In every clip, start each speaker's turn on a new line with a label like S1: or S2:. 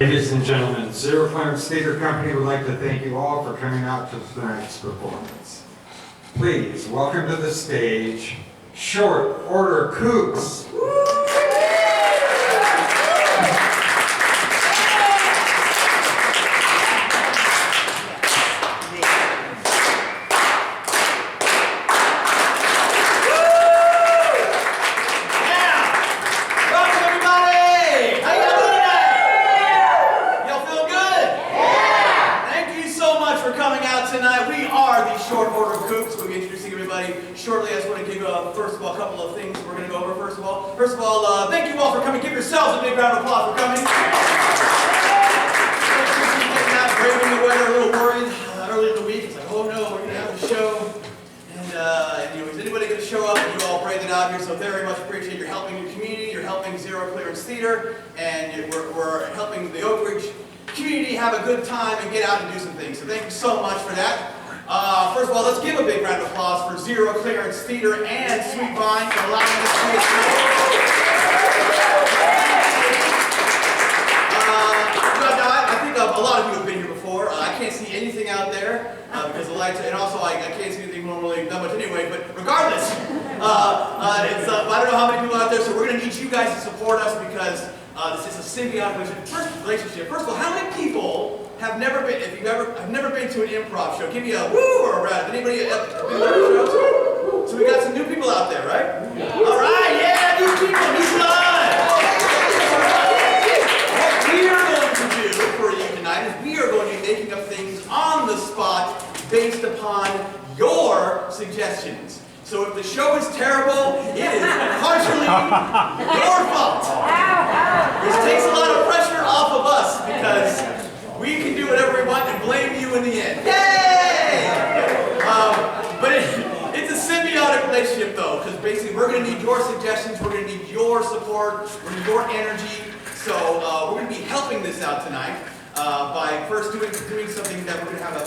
S1: Ladies and gentlemen, Zero Clearance Theater Company would like to thank you all for coming out to tonight's performance. Please welcome to the stage, Short Order Kooks.
S2: Shortly, I just want to give first of all, a couple of things we're going to go over. First of all, thank you all for coming. Give yourselves a big round of applause for coming. Braving the weather, a little worried earlier in the week. It's like, oh no, we're going to have a show. And is anybody going to show up? And you all braved it out here, so very much appreciate your helping your community. You're helping Zero Clearance Theater, and we're helping the Oakridge community have a good time and get out and do some things. So thank you so much for that. First of all, let's give a big round of applause for Zero Clearance Theater and Sweet Vine for allowing us to make I think a lot of you have been here before. I can't see anything out there because the lights, and also I can't see anything normally that much anyway, but regardless, I don't know how many people out there, so we're going to need you guys to support us because this is a symbiotic relationship. First of all, how many people have never been, have never been to an improv show? Give me a woo or a rat. Anybody been to shows? So we got some new people out there, right? Yeah. All right, yeah, new people, new blood. What we are going to do for you tonight is we are going to be making up things on the spot based upon your suggestions. So if the show is terrible, it is partially your fault. This takes a lot of pressure off of us because we can do whatever we want and blame you in the end. Yay! But it's a symbiotic relationship though, because basically we're going to need your suggestions, we're going to need your support, we're going to need your energy. So we're going to be helping this out tonight by first doing something that we're going to have a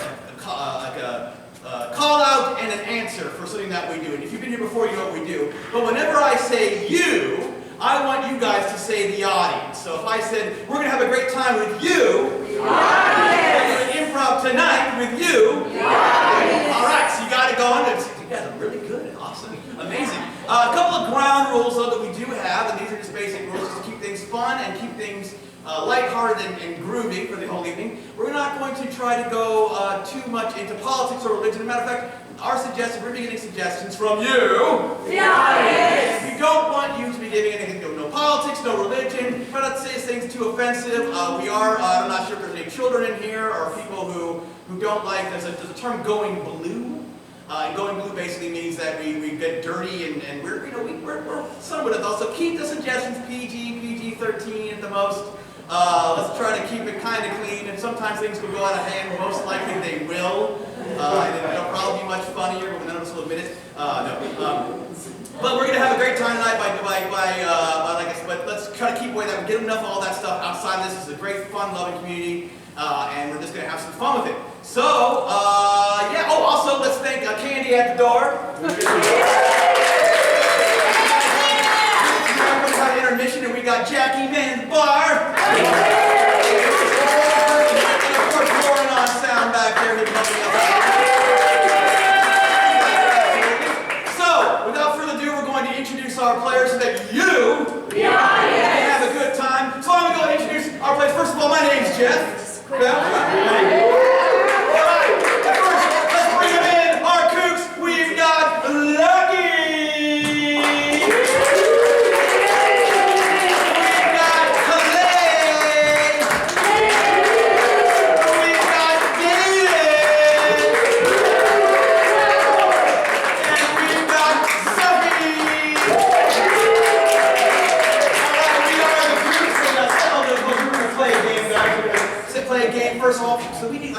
S2: call out and an answer for something that we do. And if you've been here before, you know what we do. But whenever I say you, I want you guys to say the audience. So if I said, we're going to have a great time with you, we're going to improv tonight with you. All right, so you got it going. You guys are really good. Awesome. Amazing. A couple of ground rules, though, that we do have, and these are just basic rules just to keep things fun and keep things lighthearted and groovy for the whole evening. We're not going to try to go too much into politics or religion. As a matter of fact, we're getting suggestions from you. The audience. We don't want you to be giving anything, no politics, no religion. Try not to say things too offensive. I'm not sure if there's any children in here or people who don't like, there's a term going blue. And going blue basically means that we get dirty and we're somewhat adult. So keep the suggestions PG-13 at the most. Let's try to keep it kind of clean, and sometimes things will go out of hand. Most likely they will. And it'll probably be much funnier, but none of us will admit it. But we're going to have a great time tonight but let's try to keep away that. Get enough of all that stuff outside of this. It's a great, fun, loving community, and we're just going to have some fun with it. So, yeah. Oh, also, let's thank Candy at the door. We're going to have intermission, and we got Jackie Man's bar. And of course, Lauren on sound back there. So, without further ado, we're going to introduce our players so that you can have a good time. So I'm going to go introduce our players. First of all, my name's Jeff. First of all, so we need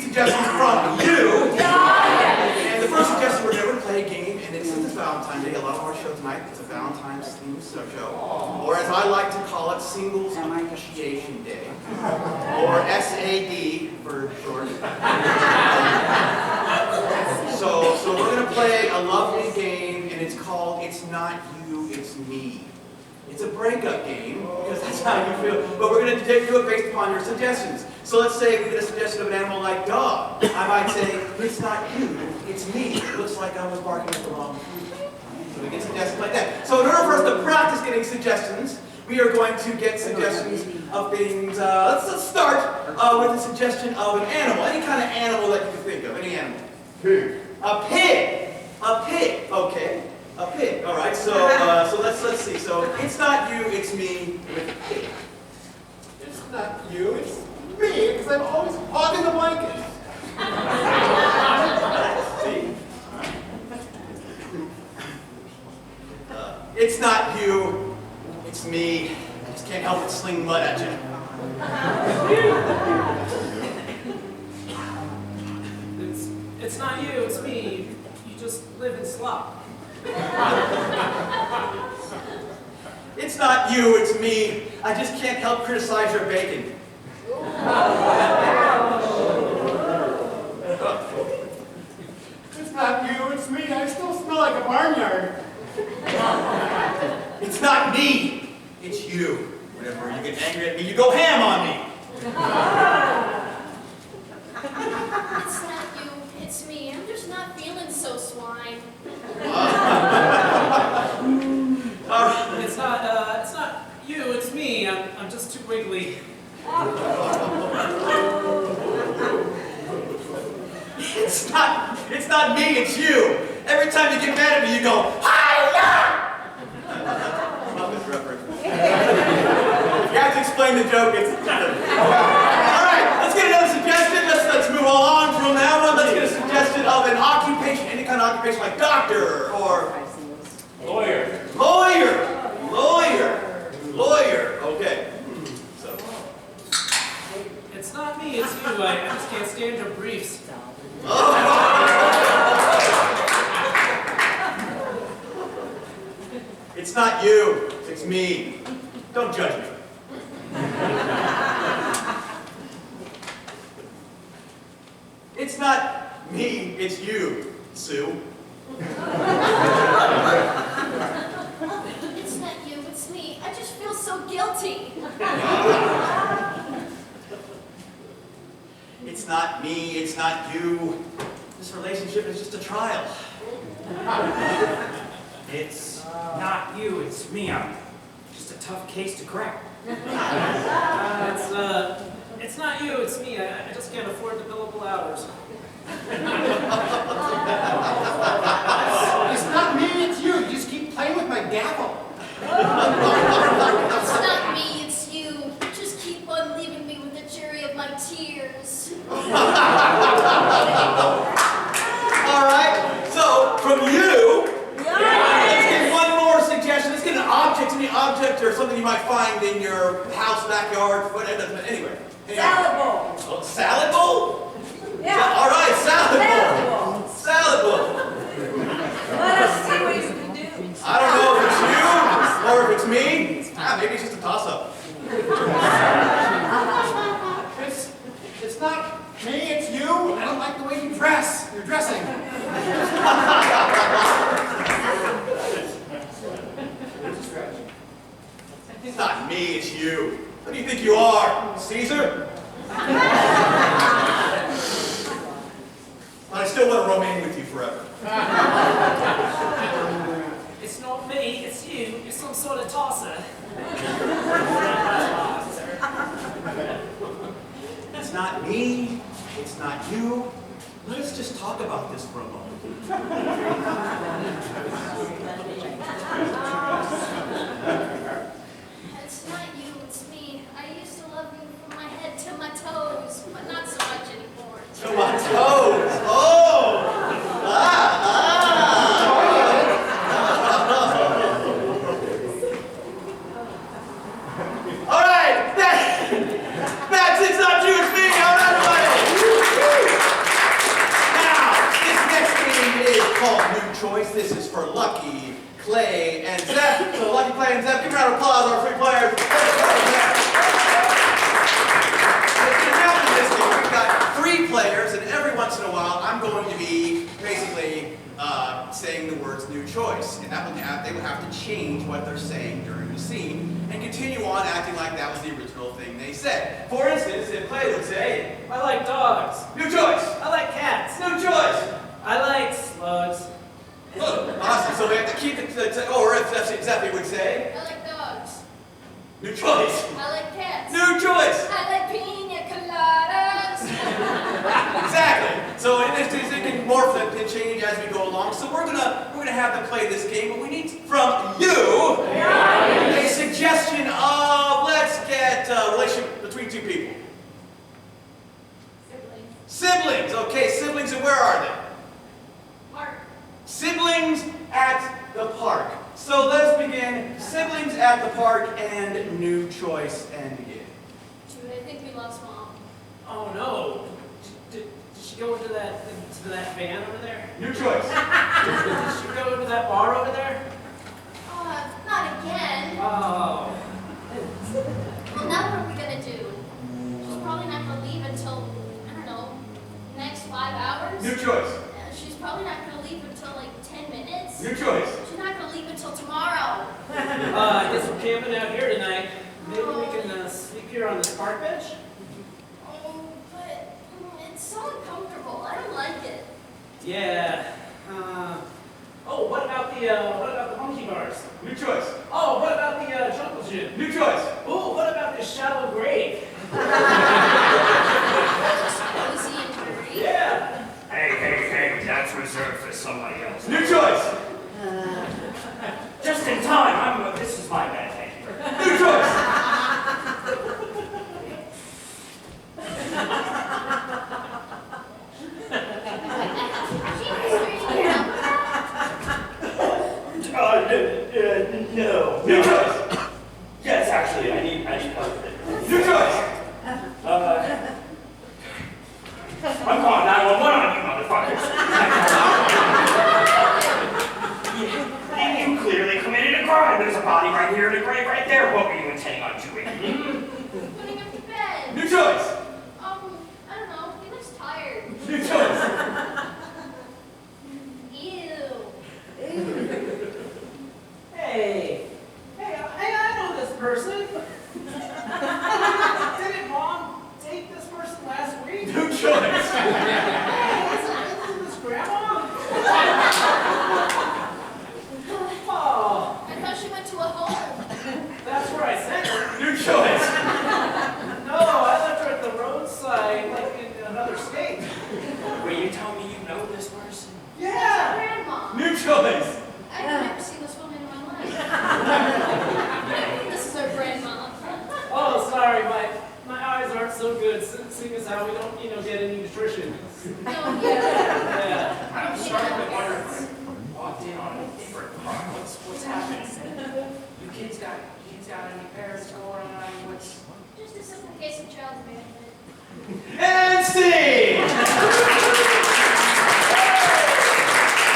S2: suggestions from you. And the first suggestion, we're going to play a game, and it's Valentine's Day. A lot of our show tonight, it's a Valentine's themed show. Or as I like to call it, Singles Appreciation Day. Or SAD for short. So we're going to play a lovely game, and it's called It's Not You, It's Me. It's a breakup game, because that's how you feel. But we're going to do it based upon your suggestions. So let's say we get a suggestion of an animal like dog. I might say, it's not you, it's me. It looks like I was barking at the wrong tree. So we get suggestions like that. So in order for us to practice getting suggestions, we are going to get suggestions of things. Let's start with a suggestion of an animal. Any kind of animal that you can think of. Any animal.
S3: Pig.
S2: A pig. A pig. Okay. A pig. All right. So let's see. So it's not you, it's me with a pig.
S3: It's not you, it's me, because I'm always hogging the blanket.
S2: See? It's not you, it's me. I just can't help but sling mud at you.
S4: It's not you, it's me. You just live in slop.
S2: It's not you, it's me. I just can't help criticize your bacon.
S3: It's not you, it's me. I still smell like a barnyard.
S2: It's not me, it's you. Whenever you get angry at me, you go ham on me.
S5: It's not you, it's me. I'm just not feeling so swine.
S4: It's not you, it's me. I'm just too wiggly.
S2: It's not me, it's you. Every time you get mad at me, you go, hi-ya! Muppet reference. You have to explain the joke. It's all right, let's get another suggestion. Let's move on from that one. Let's get a suggestion of an occupation, any kind of occupation like doctor or
S3: Lawyer.
S2: lawyer. Okay. So
S4: It's not me, it's you. I just can't stand your briefs.
S2: it's not you, it's me. Don't judge me. It's not me, it's you, Sue.
S5: It's not you, it's me. I just feel so guilty.
S2: It's not me, it's not you. This relationship is just a trial.
S6: It's not you, it's me. I'm just a tough case to crack.
S4: It's not you, it's me. I just can't afford the billable hours.
S3: It's not me, it's you. You just keep playing with my gavel.
S5: It's not me, it's you. Just keep on leaving me with the jury of my tears.
S2: All right, so from you, let's get one more suggestion. Let's get an object, any object or something you might find in your house, backyard, whatever. Anyway.
S7: Salad bowl.
S2: Oh, salad bowl?
S7: Yeah.
S2: All right, salad
S7: Salad
S2: bowl.
S7: bowl.
S2: Salad bowl.
S7: Let us see what you can do.
S2: I don't know if it's you or if it's me. Maybe it's just a toss-up.
S3: It's not me, it's you. I don't like the way you dress. You're dressing.
S2: It's not me, it's you. What do you think you are, Caesar? But I still want to remain with you forever.
S4: It's not me, it's you. You're some sort of tosser.
S2: It's not me, it's not you. Let's just talk about this for a moment.
S5: It's not you, it's me. I used to love you from my head to my toes, but not so much anymore.
S2: To my toes. Oh! All right, that's it's not you, it's me. All right, everybody. Now, this next game is called New Choice. This is for Lucky, Clay, and Zeph. So Lucky, Clay, and Zeph, give a round of applause, our three players. We've got 3 players, and every once in a while, I'm going to be basically saying the words new choice, and they would have to change what they're saying during the scene and continue on acting like that was the original thing they said. For instance, if Clay would say,
S4: I like dogs.
S2: new choice,
S4: I like cats.
S2: new choice.
S4: I like slugs.
S2: Look, awesome. So we have to keep it or if that's exactly what would say,
S5: I like dogs.
S2: new choice,
S5: I like cats.
S2: new choice.
S5: I like pina coladas.
S2: Exactly. So in this case, it can morph and change as we go along. So we're gonna have them play this game, but we need from you a suggestion of let's get a relationship between two people. Siblings. Okay, siblings, and where are they?
S5: Mark.
S2: Siblings at the park. So let's begin. Siblings at the park and new choice and begin.
S5: Dude, I think we lost Mom.
S4: Oh no. Did she go into that van over there?
S2: New choice.
S4: Did she go into that bar over there?
S5: Not again.
S4: Oh.
S5: Well, now what are we gonna do? She's probably not gonna leave until, I don't know, next 5 hours?
S2: New choice.
S5: She's probably not gonna leave until like 10 minutes?
S2: New choice.
S5: She's not gonna leave until tomorrow.
S4: I guess we're camping out here tonight. Maybe we can sleep here on this park bench?
S5: Oh, but it's so uncomfortable. I don't like it.
S4: Yeah. Oh, what about the monkey bars?
S2: New choice.
S4: Oh, what about the jungle gym?
S2: New choice.
S4: Oh, what about this shallow grave?
S5: Cozy and dirty.
S4: Yeah.
S6: Hey, that's reserved for somebody else.
S2: New choice.
S6: Just in time. This is my bad, thank you.
S2: New choice.
S6: No.
S2: New choice.
S6: Yes, actually, I need help with it.
S2: New choice.
S6: I'm calling 911 on you, motherfuckers. You clearly committed a crime. There's a body right here and a grave right there. What were you intending on doing?
S5: Putting him to bed.
S2: New choice.
S5: I don't know. He looks tired.
S2: New choice.
S5: Ew.
S4: Hey, I know this person. Didn't Mom date this person last week?
S2: New choice.
S4: Hey, isn't this Grandma? Oh,
S5: I thought she went to a home.
S4: that's where I sent her.
S2: New choice.
S4: No, I left her at the roadside, like in another state.
S6: Will you tell me you know this person?
S4: Yeah.
S5: Grandma.
S2: New choice.
S5: I've never seen this woman in my life. This is our grandma.
S4: Oh, sorry, my eyes aren't so good, seeing as how we don't, get any nutrition.
S5: No, yeah.
S4: Yeah.
S6: I'm starting to wonder if I walked in on a different car. What's happening? You kids got any parents going on? What's...
S5: Just a simple case of child abandonment.
S2: And Steve.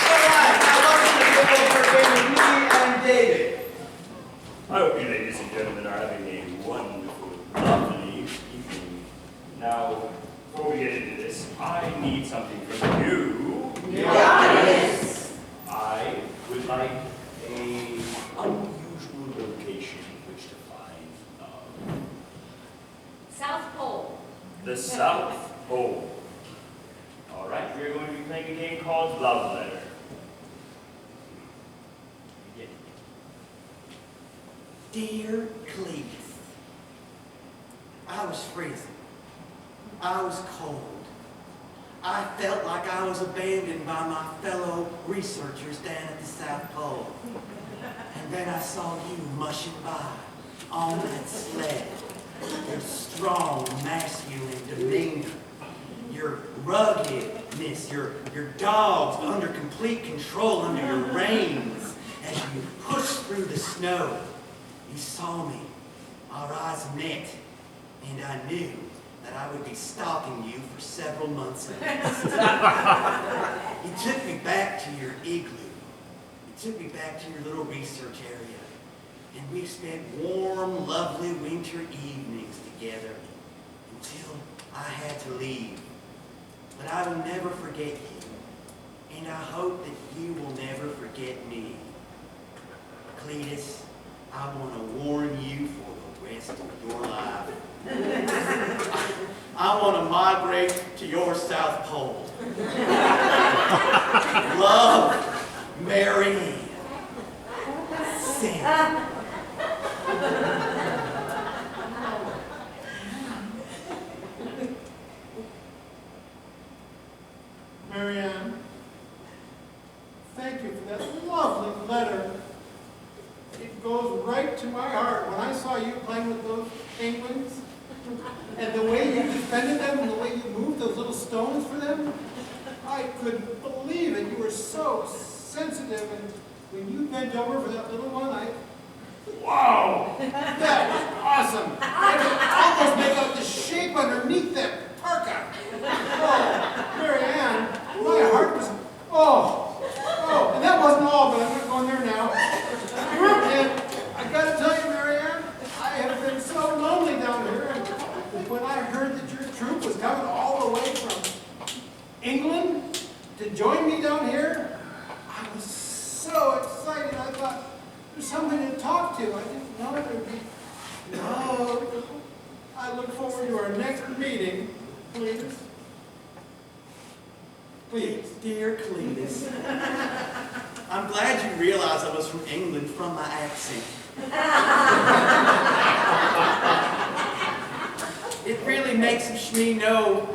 S2: Alright, now welcome to the Oakridge with me and David.
S8: I hope you ladies and gentlemen are having a wonderful, lovely evening. Now, before we get into this, I need something from you.
S7: Yes.
S8: I would like a unusual location in which to find
S7: South Pole.
S8: the South Pole. All right, we're going to be playing a game called Love Letter. Begin.
S9: Dear Cletus, I was freezing. I was cold. I felt like I was abandoned by my fellow researchers down at the South Pole. And then I saw you mushing by on that sled. Your strong, masculine demeanor, your ruggedness, your dogs under complete control under your reins as you pushed through the snow. You saw me. Our eyes met, and I knew that I would be stalking you for several months at least. You took me back to your igloo. You took me back to your little research area. And we spent warm, lovely winter evenings together until I had to leave. But I will never forget you. and I hope that you will never forget me. Cletus, I want to warn you for the rest of your life. I want to migrate to your South Pole. Love, Mary, Sam.
S3: Marianne, thank you for that lovely letter. It goes right to my heart. When I saw you playing with those penguins, and the way you defended them, and the way you moved those little stones for them, I couldn't believe it. You were so sensitive, and when you bent over for that little one, wow, that was awesome. I could almost make out the shape underneath that parka. Oh, Marianne, my heart was, and that wasn't all, but I'm not going there now. And I gotta tell you, Marianne, I have been so lonely down here, and when I heard that your troop was coming all the way from England to join me down here, I was so excited. I thought, there's somebody to talk to. I didn't know there'd be, no. I look forward to our next meeting, please. Please.
S9: Dear Cletus, I'm glad you realized I was from England from my accent. It really makes me know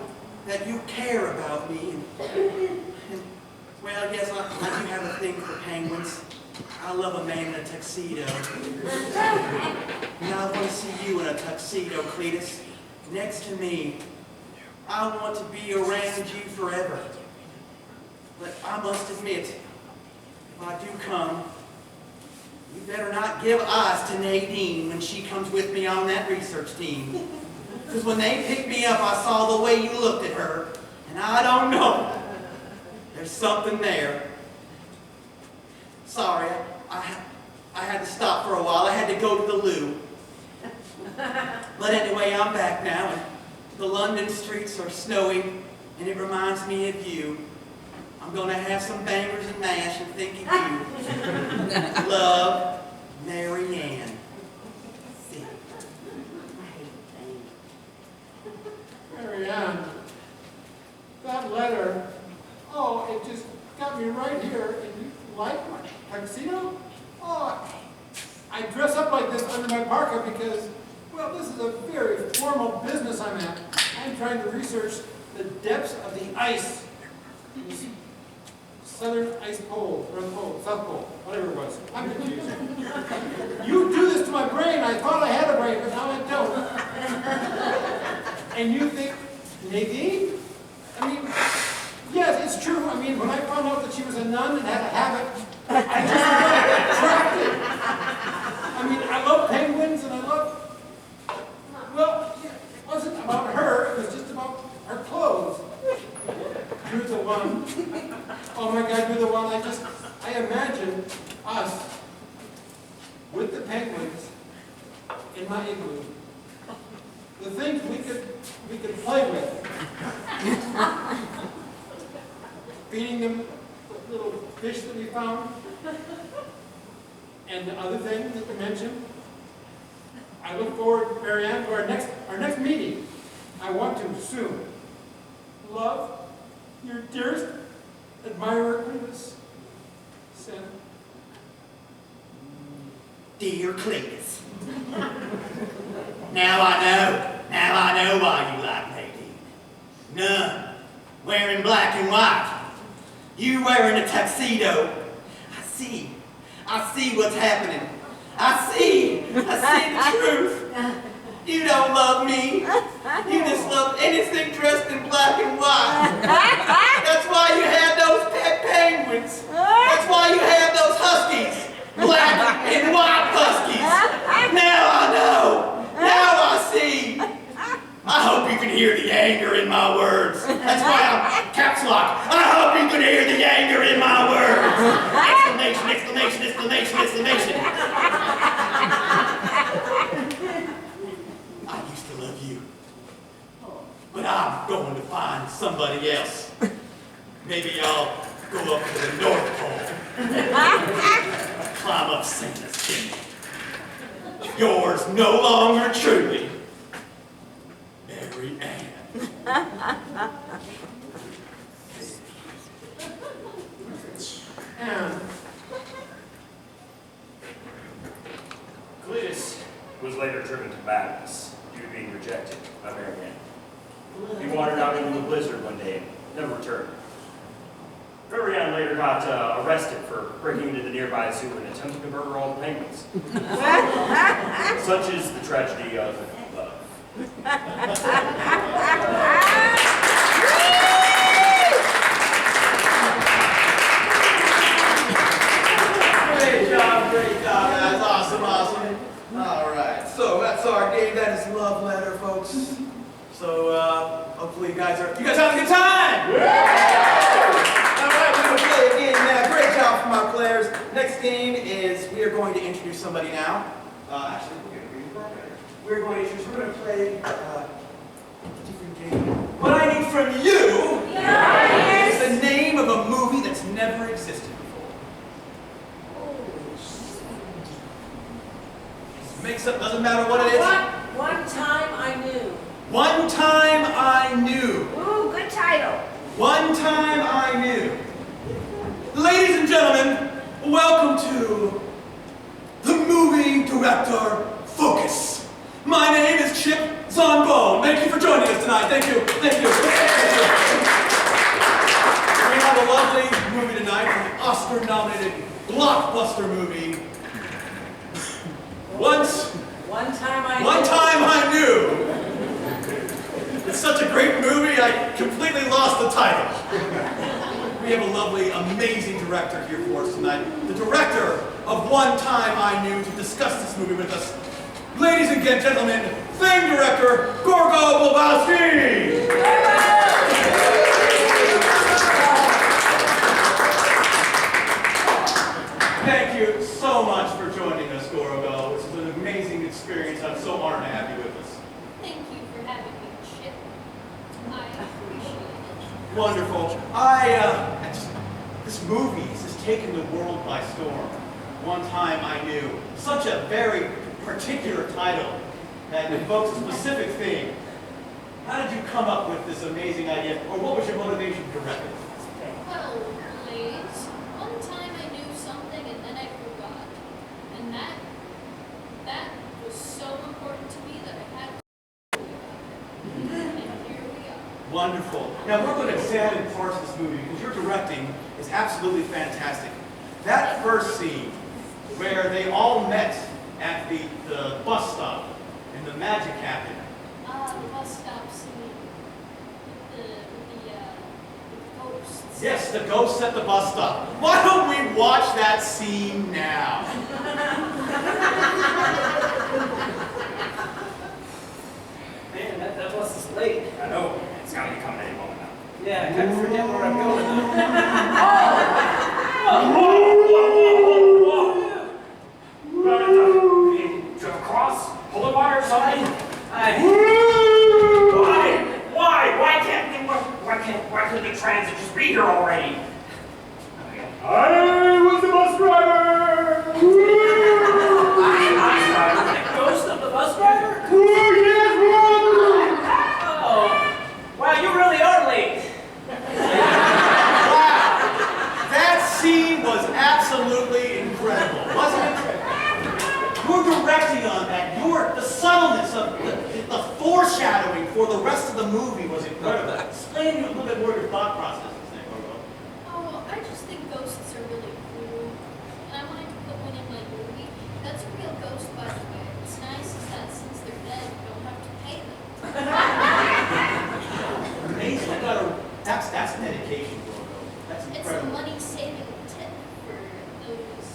S9: that you care about me. And well, yes, I do have a thing for penguins. I love a man in a tuxedo. And I want to see you in a tuxedo, Cletus, next to me. I want to be around you forever. But I must admit, if I do come, you better not give eyes to Nadine when she comes with me on that research team. Because when they picked me up, I saw the way you looked at her, and I don't know. There's something there. Sorry, I had to stop for a while. I had to go to the loo. But anyway, I'm back now, and the London streets are snowy, and it reminds me of you. I'm going to have some bangers and mash and think of you. Love, Marianne.
S3: Marianne, that letter, it just got me right here. And you like my tuxedo? I dress up like this under my parka because, well, this is a very formal business I'm at. I'm trying to research the depths of the ice. Southern ice pole, North Pole, South Pole, whatever it was. I'm confused. You do this to my brain. I thought I had a brain, but now I don't. And you think, Nadine? I mean, yes, it's true. I mean, when I found out that she was a nun and had a habit, I just got attracted. I mean, I love penguins and I love, well, it wasn't about her. It was just about her clothes. You're the one. Oh my God, you're the one. I imagine us with the penguins in my igloo. The things we could play with. Feeding them little fish that we found. And the other thing that you mentioned. I look forward, Marianne, to our next meeting. I want to soon. Love, your dearest admirer, Cletus. Sam.
S9: Dear Cletus. Now I know why you like Nadine. None. Wearing black and white. You wearing a tuxedo. I see what's happening. I see the truth. You don't love me. You just love anything dressed in black and white. That's why you had those pet penguins. That's why you had those huskies. Black and white huskies. Now I know. Now I see. I hope you can hear the anger in my words. That's why I'm caps lock. I hope you can hear the anger in my words. Exclamation, exclamation, exclamation, exclamation. I used to love you. But I'm going to find somebody else. Maybe I'll
S2: go up to the North Pole, climb up Santa's chimney. Yours no longer truly, Mary Ann.
S8: Cletus was later driven to madness due to being rejected by Mary Ann. He wandered out into the blizzard one day and never returned. Mary Ann later got arrested for breaking into the nearby zoo and attempting to murder all the penguins. Such is the tragedy of love.
S2: Great job, guys. Awesome. All right, so that's our game. That is Love Letter, folks. So hopefully you guys having a good time. All right, we're gonna play again. Great job from our players. Next game is we are going to introduce somebody now. Actually, we're going to play a different game. What I need from you is the name of a movie that's never existed before. Makes up, doesn't matter what it is.
S7: One time I knew.
S2: One Time I Knew.
S7: Ooh, good title.
S2: One Time I Knew. Ladies and gentlemen, welcome to the movie director Focus. My name is Chip Zonbone. Thank you for joining us tonight. Thank you. We have a lovely movie tonight, an Oscar-nominated blockbuster movie. One Time I Knew. It's such a great movie, I completely lost the title. We have a lovely, amazing director here for us tonight. The director of One Time I Knew, to discuss this movie with us. Ladies and gentlemen, famed director, Gorgo Bobowski! Thank you so much for joining us, Gorgo. This is an amazing experience. I'm so honored to have you with us.
S5: Thank you for having me, Chip. I appreciate it.
S2: Wonderful. This movie has taken the world by storm. One Time I Knew. Such a very particular title that evokes a specific theme. How did you come up with this amazing idea, or what was your motivation to direct it?
S5: Well, ladies, one time I knew something and then I forgot. And that was so important to me that I had to do it. And here we are.
S2: Wonderful. Now we're going to examine parts of this movie because your directing is absolutely fantastic. That first scene where they all met at the bus stop and the magic happened.
S5: The bus stop scene with the ghosts.
S2: Yes, the ghosts at the bus stop. Why don't we watch that scene now?
S4: Man, that bus is late.
S8: I know, it's gotta be coming any moment now.
S4: Yeah, I kind of forget where I'm going now.
S8: Drive across? Pull a wire or something? Why couldn't the transit just be here already? I was the bus driver!
S4: The ghost of the bus driver? Oh, wow, you really are late.
S2: Wow! That scene was absolutely incredible, wasn't it? Your directing on that, the subtleness of the foreshadowing for the rest of the movie was incredible. Explain a little bit more your thought process is there, Gorgo.
S5: Oh, I just think ghosts are really cool. And I wanted to put one in my movie. That's a real ghost, by the way. What's nice is that since they're dead, you don't have to pay them.
S2: Amazing. That's dedication, Gorgo. That's
S5: It's a
S2: incredible.
S5: money-saving tip for those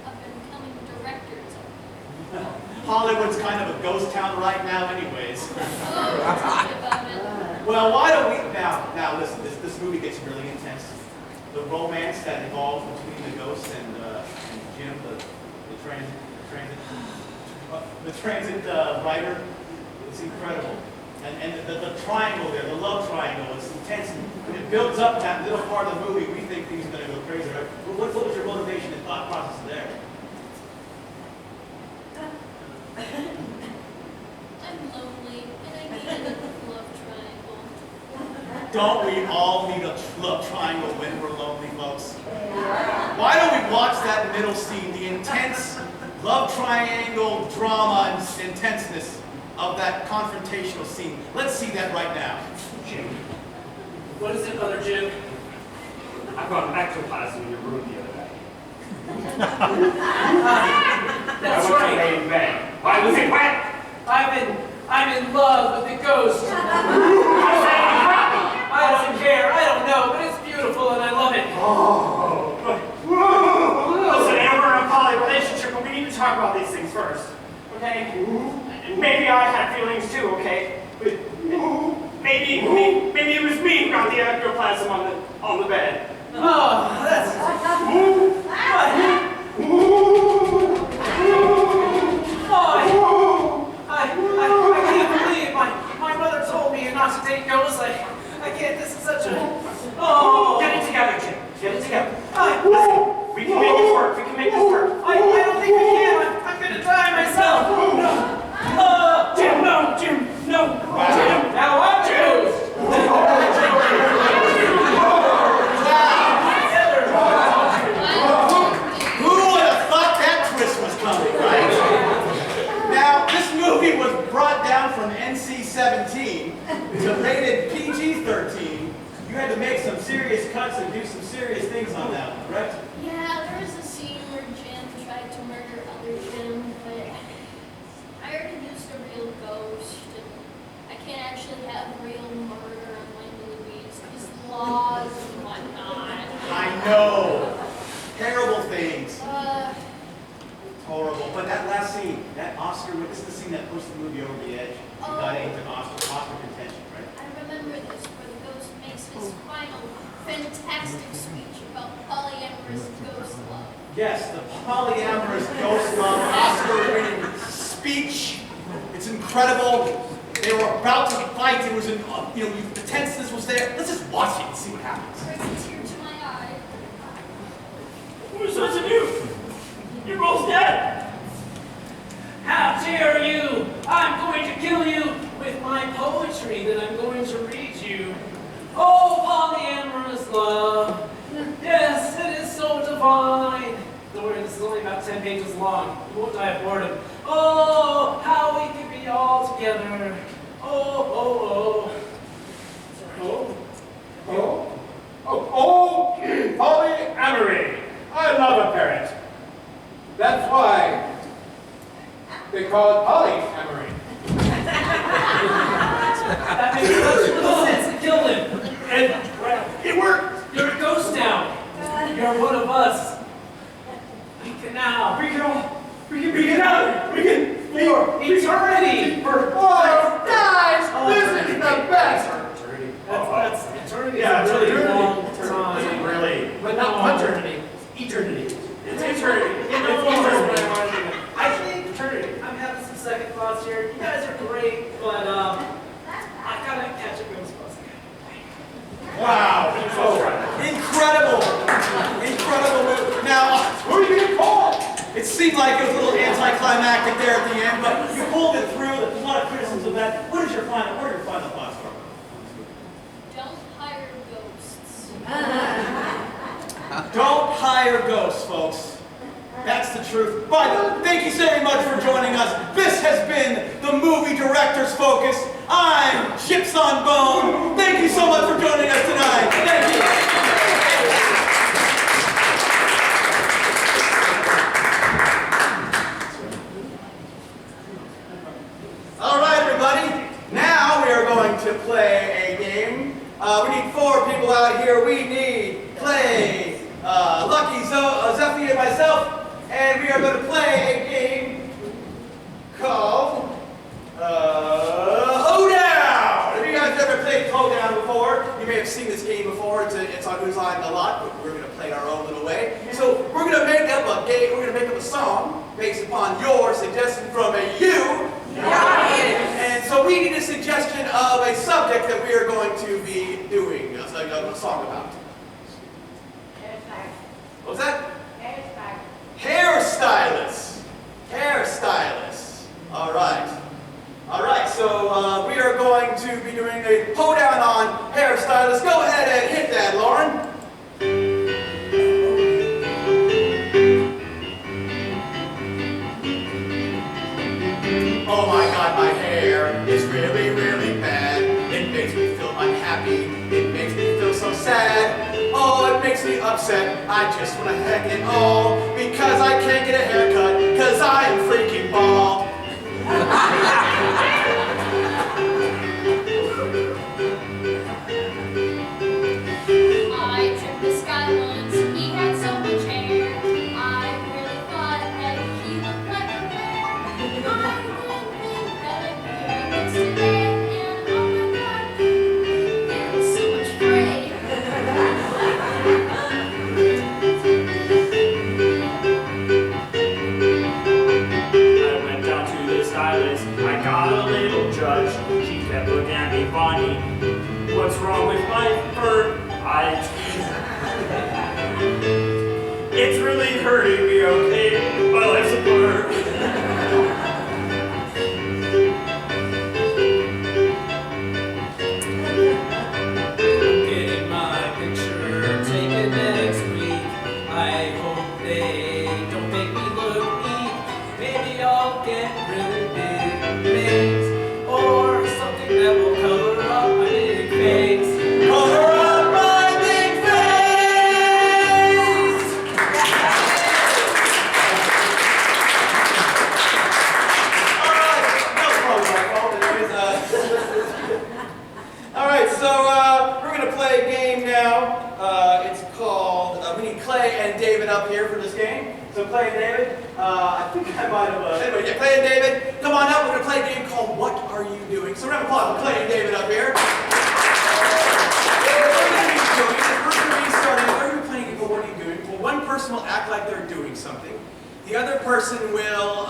S5: up-and-coming directors out there.
S2: Hollywood's kind of a ghost town right now anyways.
S5: Oh, tell me about it.
S2: Well, why don't we, now listen, this movie gets really intense. The romance that involves between the ghost and Jim, the transit writer, it's incredible. And the triangle there, the love triangle, is intense and builds up to that little part of the movie, we think things are going to go crazy, right? What was your motivation and thought process there?
S5: I'm lonely and I need a love triangle.
S2: Don't we all need a love triangle when we're lonely, folks? Why don't we watch that middle scene, the intense love triangle drama and intenseness of that confrontational scene? Let's see that right now.
S8: Jim,
S4: What is it, Brother Jim?
S8: I found ectoplasm in your room the other day.
S4: That's
S8: I went to
S4: right.
S8: lay in bed. Why was it wet?
S4: I'm in love with the ghost. I don't care. I don't know, but it's beautiful and I love it.
S8: Oh. Listen, we're in a poly relationship, but we need to talk about these things first. Okay? Maybe I had feelings too, okay? But maybe it was me who got the ectoplasm on the bed.
S4: Oh, that's... I can't believe my mother told me not to date ghosts. I can't, this is such a... Oh.
S8: Get it together, Jim. Get it together. Listen, we can make this work. We can make this work.
S4: I don't think we can. I'm gonna die myself.
S8: Jim, no, Jim, no. Jim,
S4: Now I choose.
S2: Who would have thought that twist was coming, right? Now, this movie was brought down from NC-17 to rated PG-13. You had to make some serious cuts and do some serious things on that one, correct?
S5: Yeah, there was a scene where Jim tried to murder other Jim, but I already used a real ghost. And I can't actually have real murder on my movies because laws and whatnot.
S2: I know. Terrible things. Horrible. But that last scene, that Oscar, this is the scene that pushed the movie over the edge. It got into Oscar contention, right?
S5: I remember this where the ghost makes his final fantastic speech about polyamorous ghost love.
S2: Yes, the polyamorous ghost love Oscar-winning speech. It's incredible. They were about to fight. It was, the tenseness was there. Let's just watch it and see what happens.
S5: Brings a tear to my eye.
S8: What was supposed to do? You're both dead.
S4: How dare you? I'm going to kill you with my poetry that I'm going to read you. Oh, polyamorous love. Yes, it is so divine. Don't worry, this is only about 10 pages long. You won't die of boredom. Oh, how we can be all together.
S10: Polyamory. I love a parrot. That's why they call it polyamory.
S4: That makes such little sense to kill him.
S8: And, well, it worked.
S4: You're a ghost now. You're one of us. We can now.
S8: We can now. We can
S4: For eternity.
S10: Oh, guys, this is the best.
S4: That's eternity.
S8: Yeah,
S4: is a really
S8: eternity.
S4: long time.
S8: Really.
S10: But not eternity, eternity.
S8: It's eternity.
S4: You know,
S8: It's eternity.
S4: I think eternity. I'm having some second thoughts here. You guys are great, but I gotta catch a Ghostbuster.
S2: Wow. Incredible. Incredible movie. Now, who are you going to call? It seemed like it was a little anticlimactic there at the end, but you pulled it through. There's a lot of criticism of that. What are your final thoughts, Barbara?
S5: Don't hire ghosts.
S2: Don't hire ghosts, folks. That's the truth. But thank you so very much for joining us. This has been the Movie Director's Focus. I'm Chips on Bone. Thank you so much for joining us tonight. Thank you. All right, everybody. Now we are going to play a game. We need 4 people out here. We need Clay, Lucky, Zephy, and myself. And we are going to play a game called Hoedown. Have you guys ever played Hoedown before? You may have seen this game before. It's on Who's Line a lot, but we're going to play it our own little way. So we're going to make up a game. We're going to make up a song based upon your suggestion from a you. And so we need a suggestion of a subject that we are going to be doing. A song about? What's that? Hairstylist. Hairstylist. All right. All right, so we are going to be doing a hoedown on hairstylists. Go ahead and hit that, Lauren. Oh my God, my hair is really, really bad. It makes me feel unhappy. It makes me feel so sad. Oh, it makes me upset. I just want to heck it all because I can't get a haircut because I am freaking bald.
S5: I tripped this guy once, he had so much hair. I really thought that he looked like a bear. I didn't think that it would be this today. And oh my God, there was so much fray.
S8: I went down to the stylist, I got a little judge. She kept looking at me funny. What's wrong with my fur? It's really hurting me, okay? My life's a blur.
S4: I'm getting my picture taken next week. I hope they don't make me look weak. Maybe I'll get really big bangs or something that will cover up my big face.
S2: Cover up my big face! Alright, no problem, my fault. All right, so we're going to play a game now. It's called, we need Clay and David up here for this game. So Clay and David, I think I might have, anyway, yeah, Clay and David, come on up. We're going to play a game called What Are You Doing? So round of applause for Clay and David up here. What are you doing? Well, one person will act like they're doing something. The other person will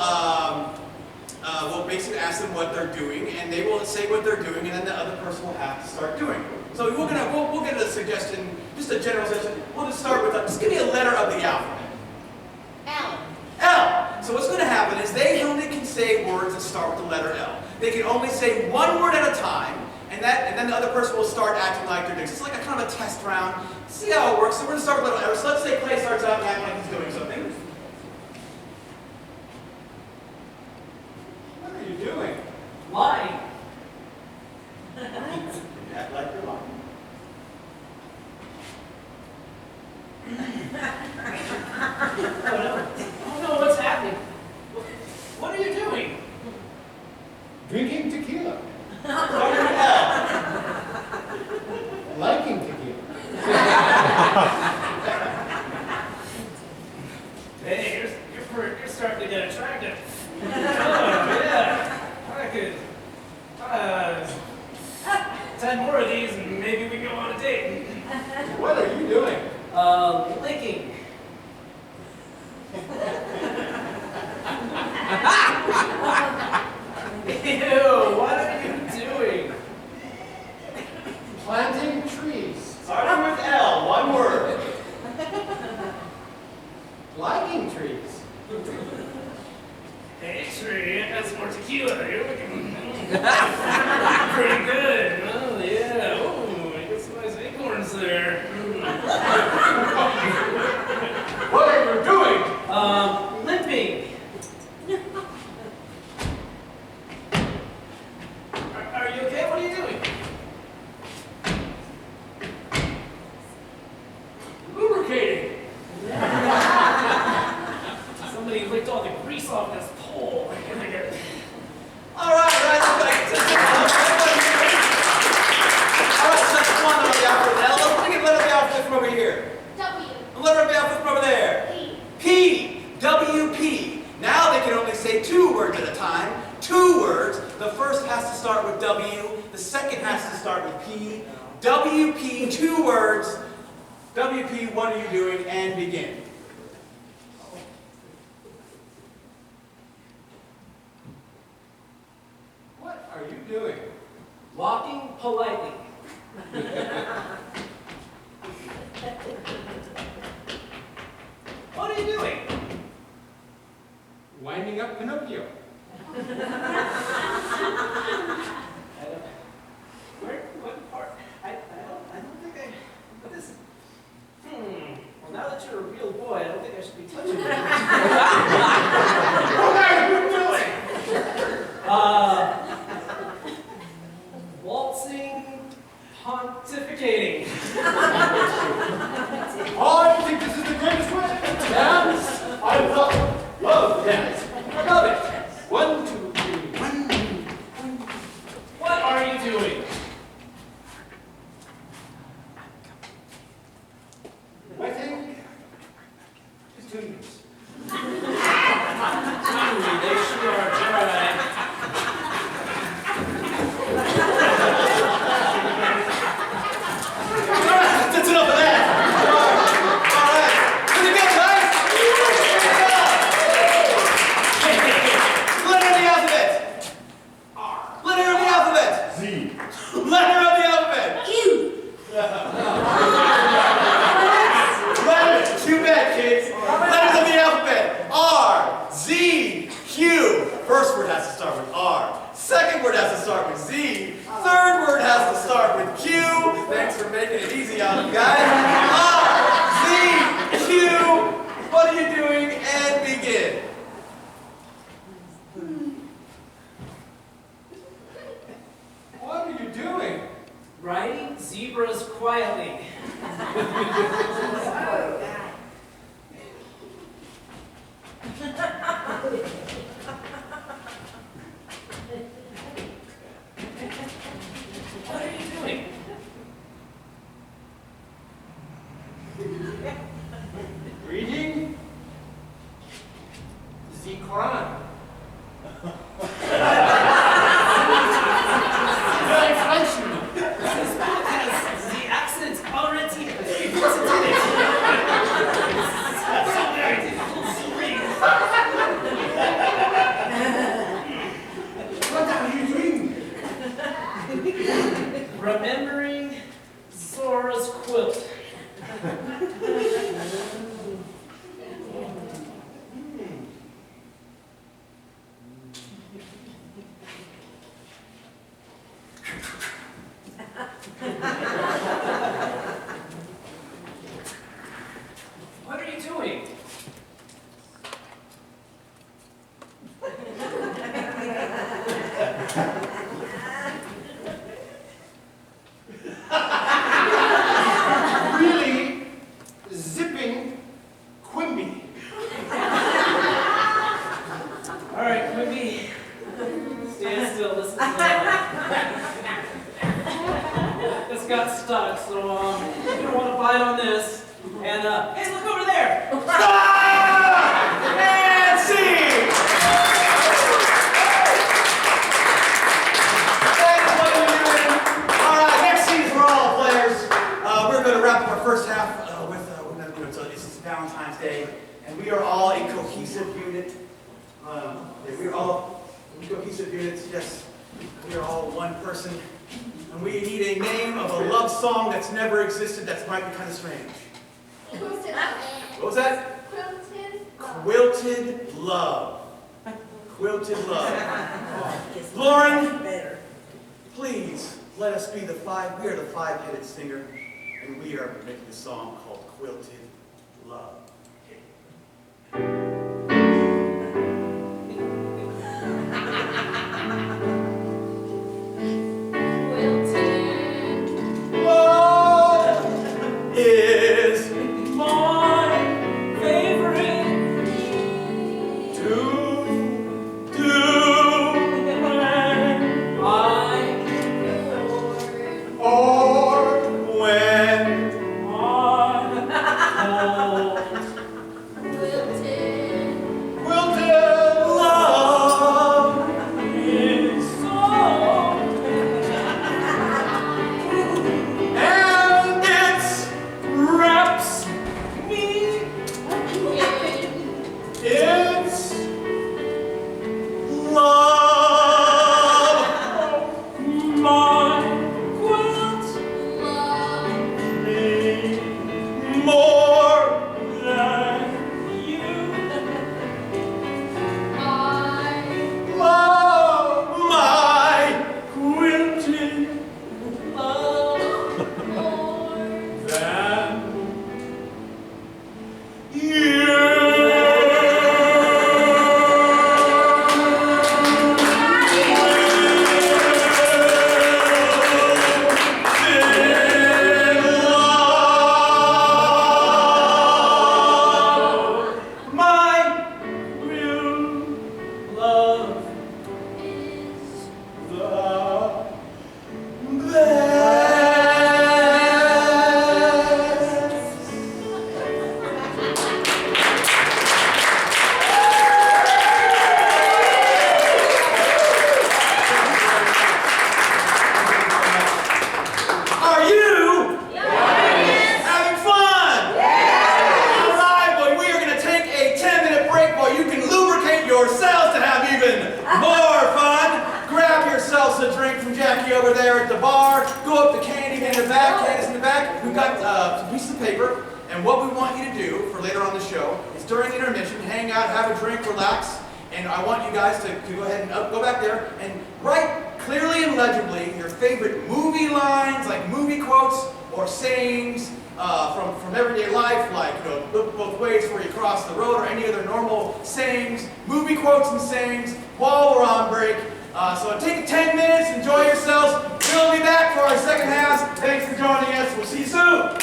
S2: basically ask them what they're doing, and they will say what they're doing, and then the other person will have to start doing it. So we'll get a suggestion, just a general suggestion. We'll just start with, just give me a letter of the alphabet.
S5: L.
S2: L. So what's going to happen is they only can say words that start with the letter L. They can only say one word at a time, and then the other person will start acting like they're doing. So it's like a kind of a test round. See how it works. So we're going to start with letter L. So let's say Clay starts out and acting like he's doing something. What are you doing?
S4: Lying.
S2: Act like you're lying.
S4: Oh no, what's happening? What are you doing?
S3: Drinking tequila.
S2: Letter L.
S3: Liking tequila.
S4: Hey, you're starting to get attractive. Oh, yeah. I could 10 more of these and maybe we can go on a date.
S2: What are you doing?
S4: Licking. Ew, what are you doing?
S3: Planting trees.
S2: Starting with L, one word.
S3: Liking trees.
S4: Hey, Tree, I got some more tequila. You're looking pretty good. Oh, yeah. Oh, you got some nice acorns there.
S2: What are you doing?
S4: Limping. Are you okay? What are you doing? Lubricating. Somebody licked all the grease off this pole.
S2: All right, so that's one letter of the alphabet. L. Let's bring a letter of the alphabet from over here.
S5: W.
S2: A letter of the alphabet from over there.
S5: P.
S2: P. W-P. Now they can only say 2 words at a time. 2 words. The first has to start with W. The second has to start with P. W-P, 2 words. W-P, what are you doing? And begin. What are you doing?
S4: Walking politely. What are you doing?
S3: Winding up Pinocchio.
S4: What part? I don't think but this, well, now that you're a real boy, I don't think I should be touching you.
S3: What are you doing?
S4: Waltzing, pontificating.
S3: Oh, I think this is the greatest way to dance. I love dance. I love it. 1, 2, 3.
S4: What are you doing?
S3: Wetting his tunes.
S4: Truly, they sure are dry.
S2: That's enough of that. All right. Pretty good, guys. Letter of the alphabet. Letter of the alphabet.
S8: Z.
S2: Letter of the alphabet. Letters. Too bad, kids. Letters of the alphabet. R, Z, Q. First word has to start with R. Second word has to start with Z. Third word has to start with Q. Thanks for making it easy on you guys. R, Z, Q. What are you doing? And begin.
S3: What are you doing?
S4: Riding zebras quietly. What are you doing?
S3: Reading the Quran. Very French, you know.
S4: This book has the accent already pre-printed in it. It's so very difficult to read.
S3: What are you doing?
S4: Remembering Zora's quilt. What are you doing?
S3: Really zipping Quimby.
S4: All right, Quimby. Stand still. Listen to me. This got stuck, so you're gonna want to bite on this. And hey, look over there.
S2: And see. Thanks, what are you doing? All right, next scene for all players. We're going to wrap up our first half it's Valentine's Day, and we are all a cohesive unit. We're all cohesive units. Yes, we are all one person, and we need a name of a love song that's never existed. That might be kind of strange. What was that? Quilted love. Quilted love. Lauren, please let us be we are the five-headed singer, and we are making a song called Quilted Love. Love is
S4: My favorite.
S2: to do or when quilted love is and it wraps me it's love.
S4: My quilt
S2: we've got some pieces of paper, and what we want you to do for later on the show is during the intermission, hang out, have a drink, relax, and I want you guys to go ahead and go back there and write clearly and legibly your favorite movie lines, like movie quotes or sayings from everyday life, like, you know, look both ways before you cross the road, or any other normal sayings, movie quotes and sayings while we're on break. So take 10 minutes, enjoy yourselves. We'll be back for our second half. Thanks for joining us. We'll see you soon.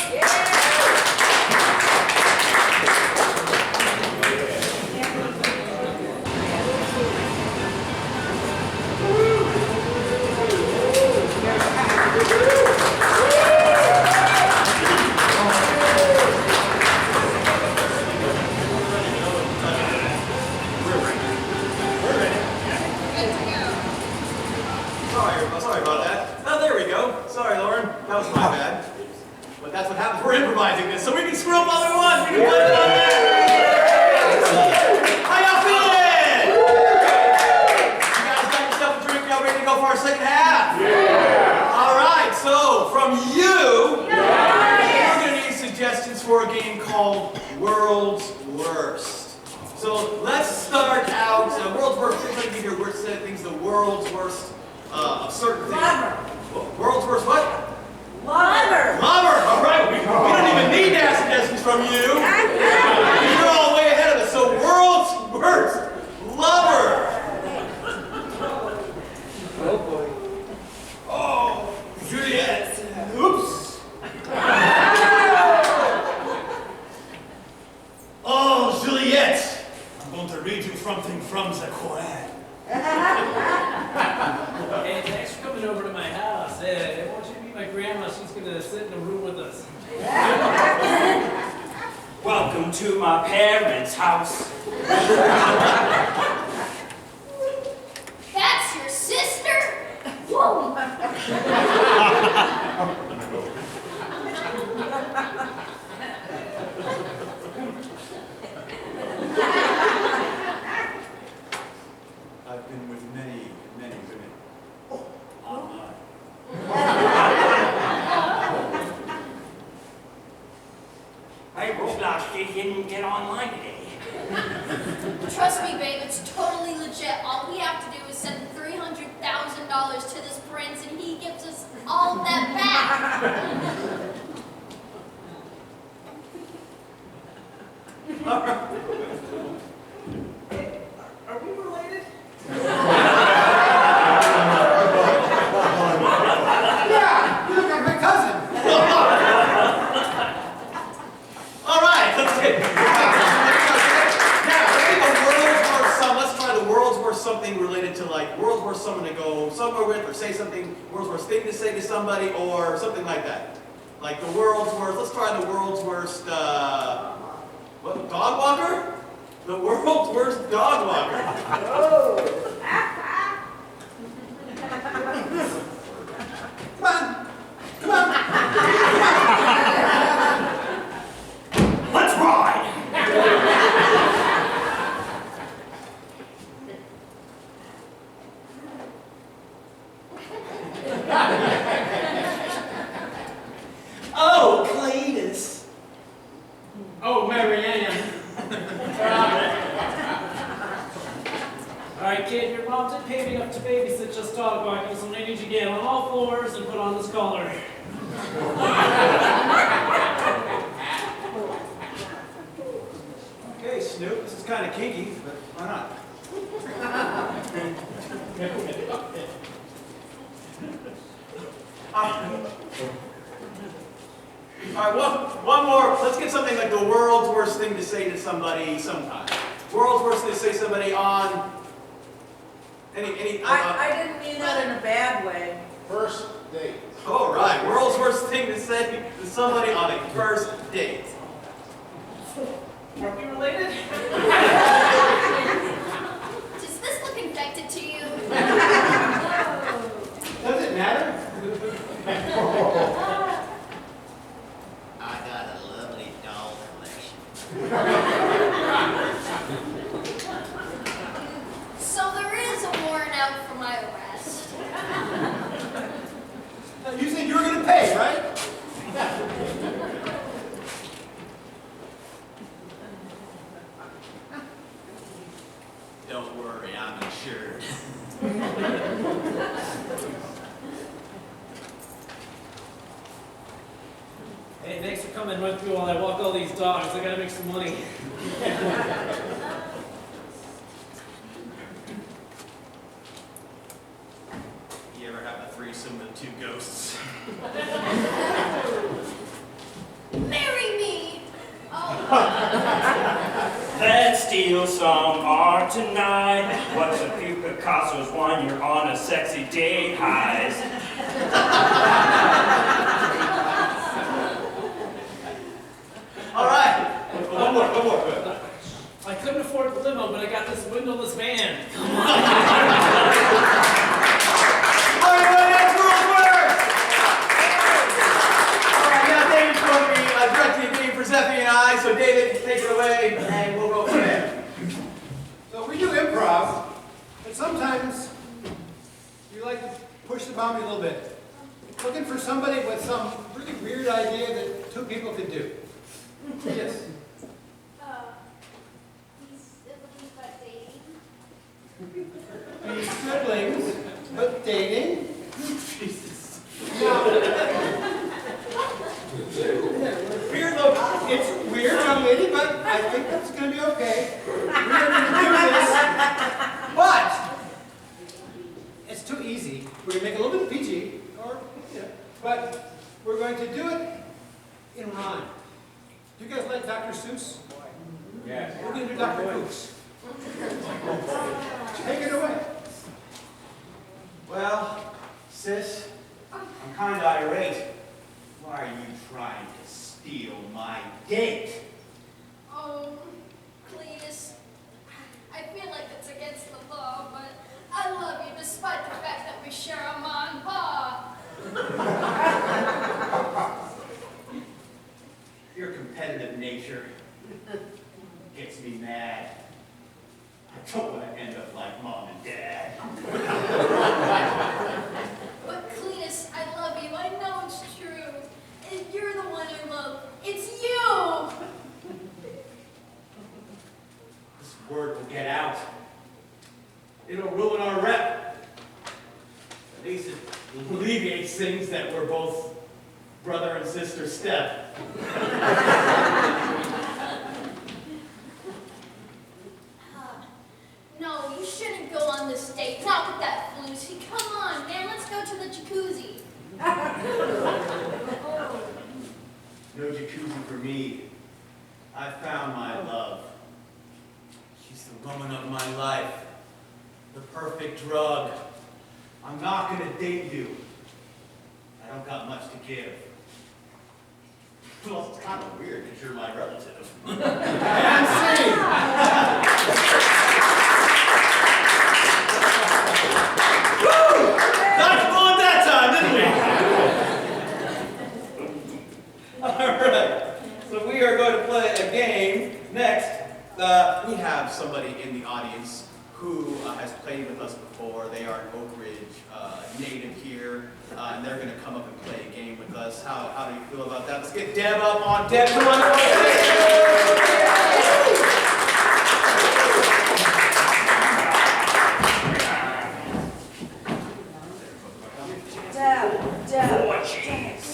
S2: Sorry about that. Oh, there we go. Sorry, Lauren. That was my bad. But that's what happens. We're improvising this, so we can screw up all we want. We can put it on there. How y'all feeling? You guys got yourself a drink? Y'all ready to go for our second half? Yeah. All right. So from you, we're going to need suggestions for a game called World's Worst. So let's start out. World's Worst. We're going to give your worst set of things. The world's worst. Of certain things.
S7: Lover.
S2: World's worst what?
S7: Lover.
S2: Lover! All right, we don't even need to ask suggestions from you. You're all way ahead of us. So world's worst lover. Oh boy. Oh, Juliet. Oops. Oh, Juliet. I'm going to read you something from the Quran.
S4: Hey, thanks for coming over to my house. Hey, I want you to meet my grandma. She's going to sit in a room with us.
S8: Welcome to my parents' house.
S5: That's your sister? Whoa!
S2: I've been with many, many women. Online.
S8: Hey, Roblox didn't get online today.
S5: Trust me, babe, it's totally legit. All we have to do is send $300,000 to this prince, and he gives us all that back.
S2: Are we related?
S3: Yeah, you look like my cousin.
S2: All right, let's get now. Let's try the world's worst something related to, like, world's worst someone to go somewhere with, or say something, world's worst thing to say to somebody, or something like that. Like the world's worst. Let's try the world's worst. What? Dog walker? The world's worst dog walker. Come on. Come on.
S8: Let's ride!
S9: Oh, Cletus.
S4: Oh, Marianne. All right, kid, your mom did pay me up to babysit just dog walking, so I need you to get on all fours and put on this collar.
S2: Okay, Snoop. This is kind of kinky, but why not? All right, one more. Let's get something like the world's worst thing to say to somebody sometime. World's worst thing to say to somebody on any.
S7: I didn't mean that in a bad way.
S3: First date.
S2: All right, world's worst thing to say to somebody on a first date.
S4: Are we related?
S5: Does this look infected to you?
S3: Does it matter?
S9: I got a lovely doll collection.
S5: So there is a warrant out for my arrest.
S3: You said you were going to pay, right?
S4: Hey, thanks for coming with me while I walk all these dogs. I gotta make some money.
S2: You ever have a threesome with two ghosts?
S5: Marry me! Oh,
S8: Let's steal some art tonight. What's a few Picasso's when you're on a sexy date, highs?
S2: All right. One more.
S4: I couldn't afford the limo, but I got this windowless van. Come on.
S2: All right, that's rules first. All right, now David's going to be directing the game for Zephy and I. So David, take it away, and we'll go from there.
S3: So we do improv, but sometimes you like to push the boundary a little bit. Looking for somebody with some really weird idea that two people could do. Yes.
S5: these siblings but dating.
S3: Be siblings, but dating.
S2: Jesus.
S3: Now, weird look. It's weird, young lady, but I think that's going to be okay. We're going to do this, but it's too easy. We're going to make it a little bit PG, but we're going to do it in rhyme. Do you guys like Dr. Seuss?
S2: Yes.
S3: We're going to do Dr. Kooks. Take it away.
S9: Well, sis, I'm kind of irate. Why are you trying to steal my date?
S5: Oh, Cletus, I feel like it's against the law, but I love you despite the fact that we share a man bar.
S9: Your competitive nature gets me mad. I don't want to end up like Mom and Dad.
S5: But Cletus, I love you. I know it's true. And you're the one I love. It's you!
S9: This word will get out. It'll ruin our rep. At least it alleviates things that we're both brother and sister step.
S5: No, you shouldn't go on this date. Not with that floozy. Come on, man. Let's go to the jacuzzi.
S9: No jacuzzi for me. I found my love. She's the woman of my life. The perfect drug. I'm not gonna date you. I don't got much to give. Plus, it's kind of weird because you're my relative.
S3: And scene.
S2: Dodgeball at that time, didn't we? All right. So we are going to play a game next. We have somebody in the audience who has played with us before. They are an Oakridge native here, and they're going to come up and play a game with us. How do you feel about that? Let's get Deb up on. Deb, come on up.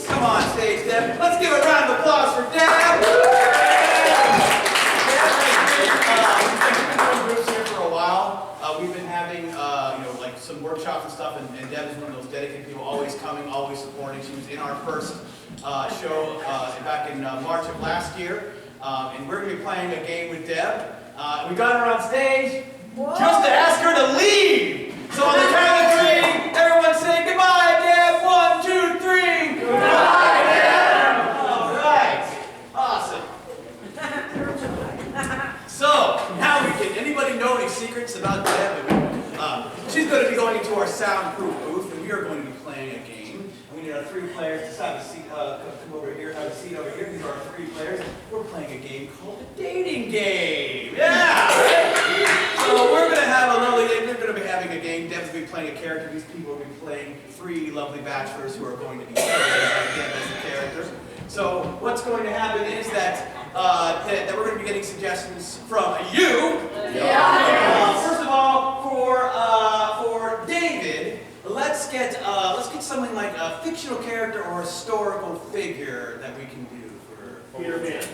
S2: Come on stage, Deb. Let's give a round of applause for Deb. We've been doing groups here for a while. We've been having, like some workshops and stuff, and Deb is one of those dedicated people, always coming, always supporting. She was in our first show back in March of last year, and we're going to be playing a game with Deb. We got her on stage just to ask her to leave. So on the count of three, everyone say goodbye, Deb. 1, 2, 3. Goodbye, Deb. All right. Awesome. So now we can. Anybody know any secrets about Deb? She's going to be going into our soundproof booth, and we are going to be playing a game. And we need our 3 players to have a seat. Come over here. Have a seat over here. These are our 3 players. We're playing a game called a dating game. Yeah. So we're going to have a lovely. We're going to be having a game. Deb's going to be playing a character. These people will be playing 3 lovely bachelors who are going to be playing Deb as the characters. So what's going to happen is that that we're going to be getting suggestions from you. First of all, for David, let's get something like a fictional character or historical figure that we can do.
S8: Peter Pan.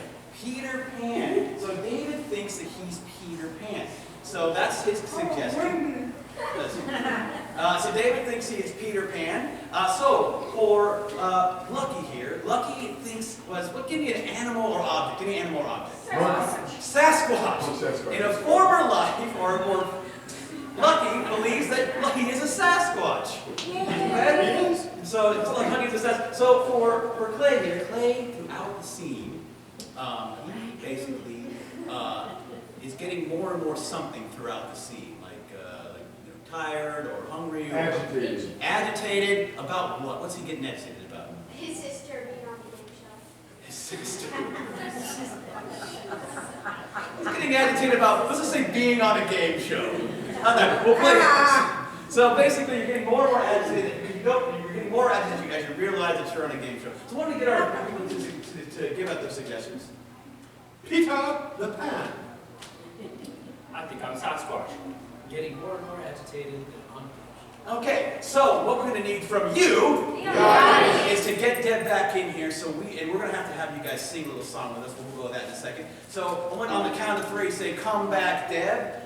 S2: Peter Pan. So David thinks that he's Peter Pan. So that's his suggestion. So David thinks he is Peter Pan. So for Lucky here, Lucky thinks what? Give me an animal or object. Give me an animal or object. Sasquatch. In a former life, or Lucky believes that Lucky is a Sasquatch. Okay? So it's like Lucky's a Sasquatch. So for Clay here, Clay throughout the scene, he basically is getting more and more something throughout the scene, like tired or hungry or agitated about what? What's he getting agitated about?
S5: His sister being on the game show.
S2: His sister. He's getting agitated about, let's just say, being on a game show. We'll play this. So basically, you're getting more and more agitated. You're getting more agitated as you realize that you're on a game show. So why don't we get our people to give out their suggestions?
S3: Peter the Pan.
S8: I think I'm Sasquatch.
S4: Getting more and more agitated and on.
S2: Okay, so what we're going to need from you is to get Deb back in here. And we're going to have you guys sing a little song with us. We'll go with that in a second. So on the count of 3, say, "Come back, Deb."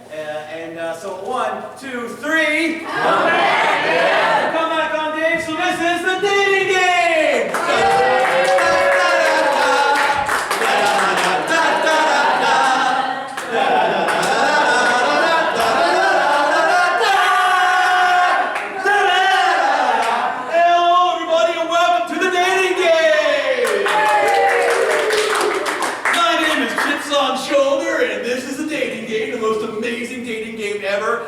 S2: So 1, 2, 3. Come back, Deb. Come back on Dave. So this is the dating game.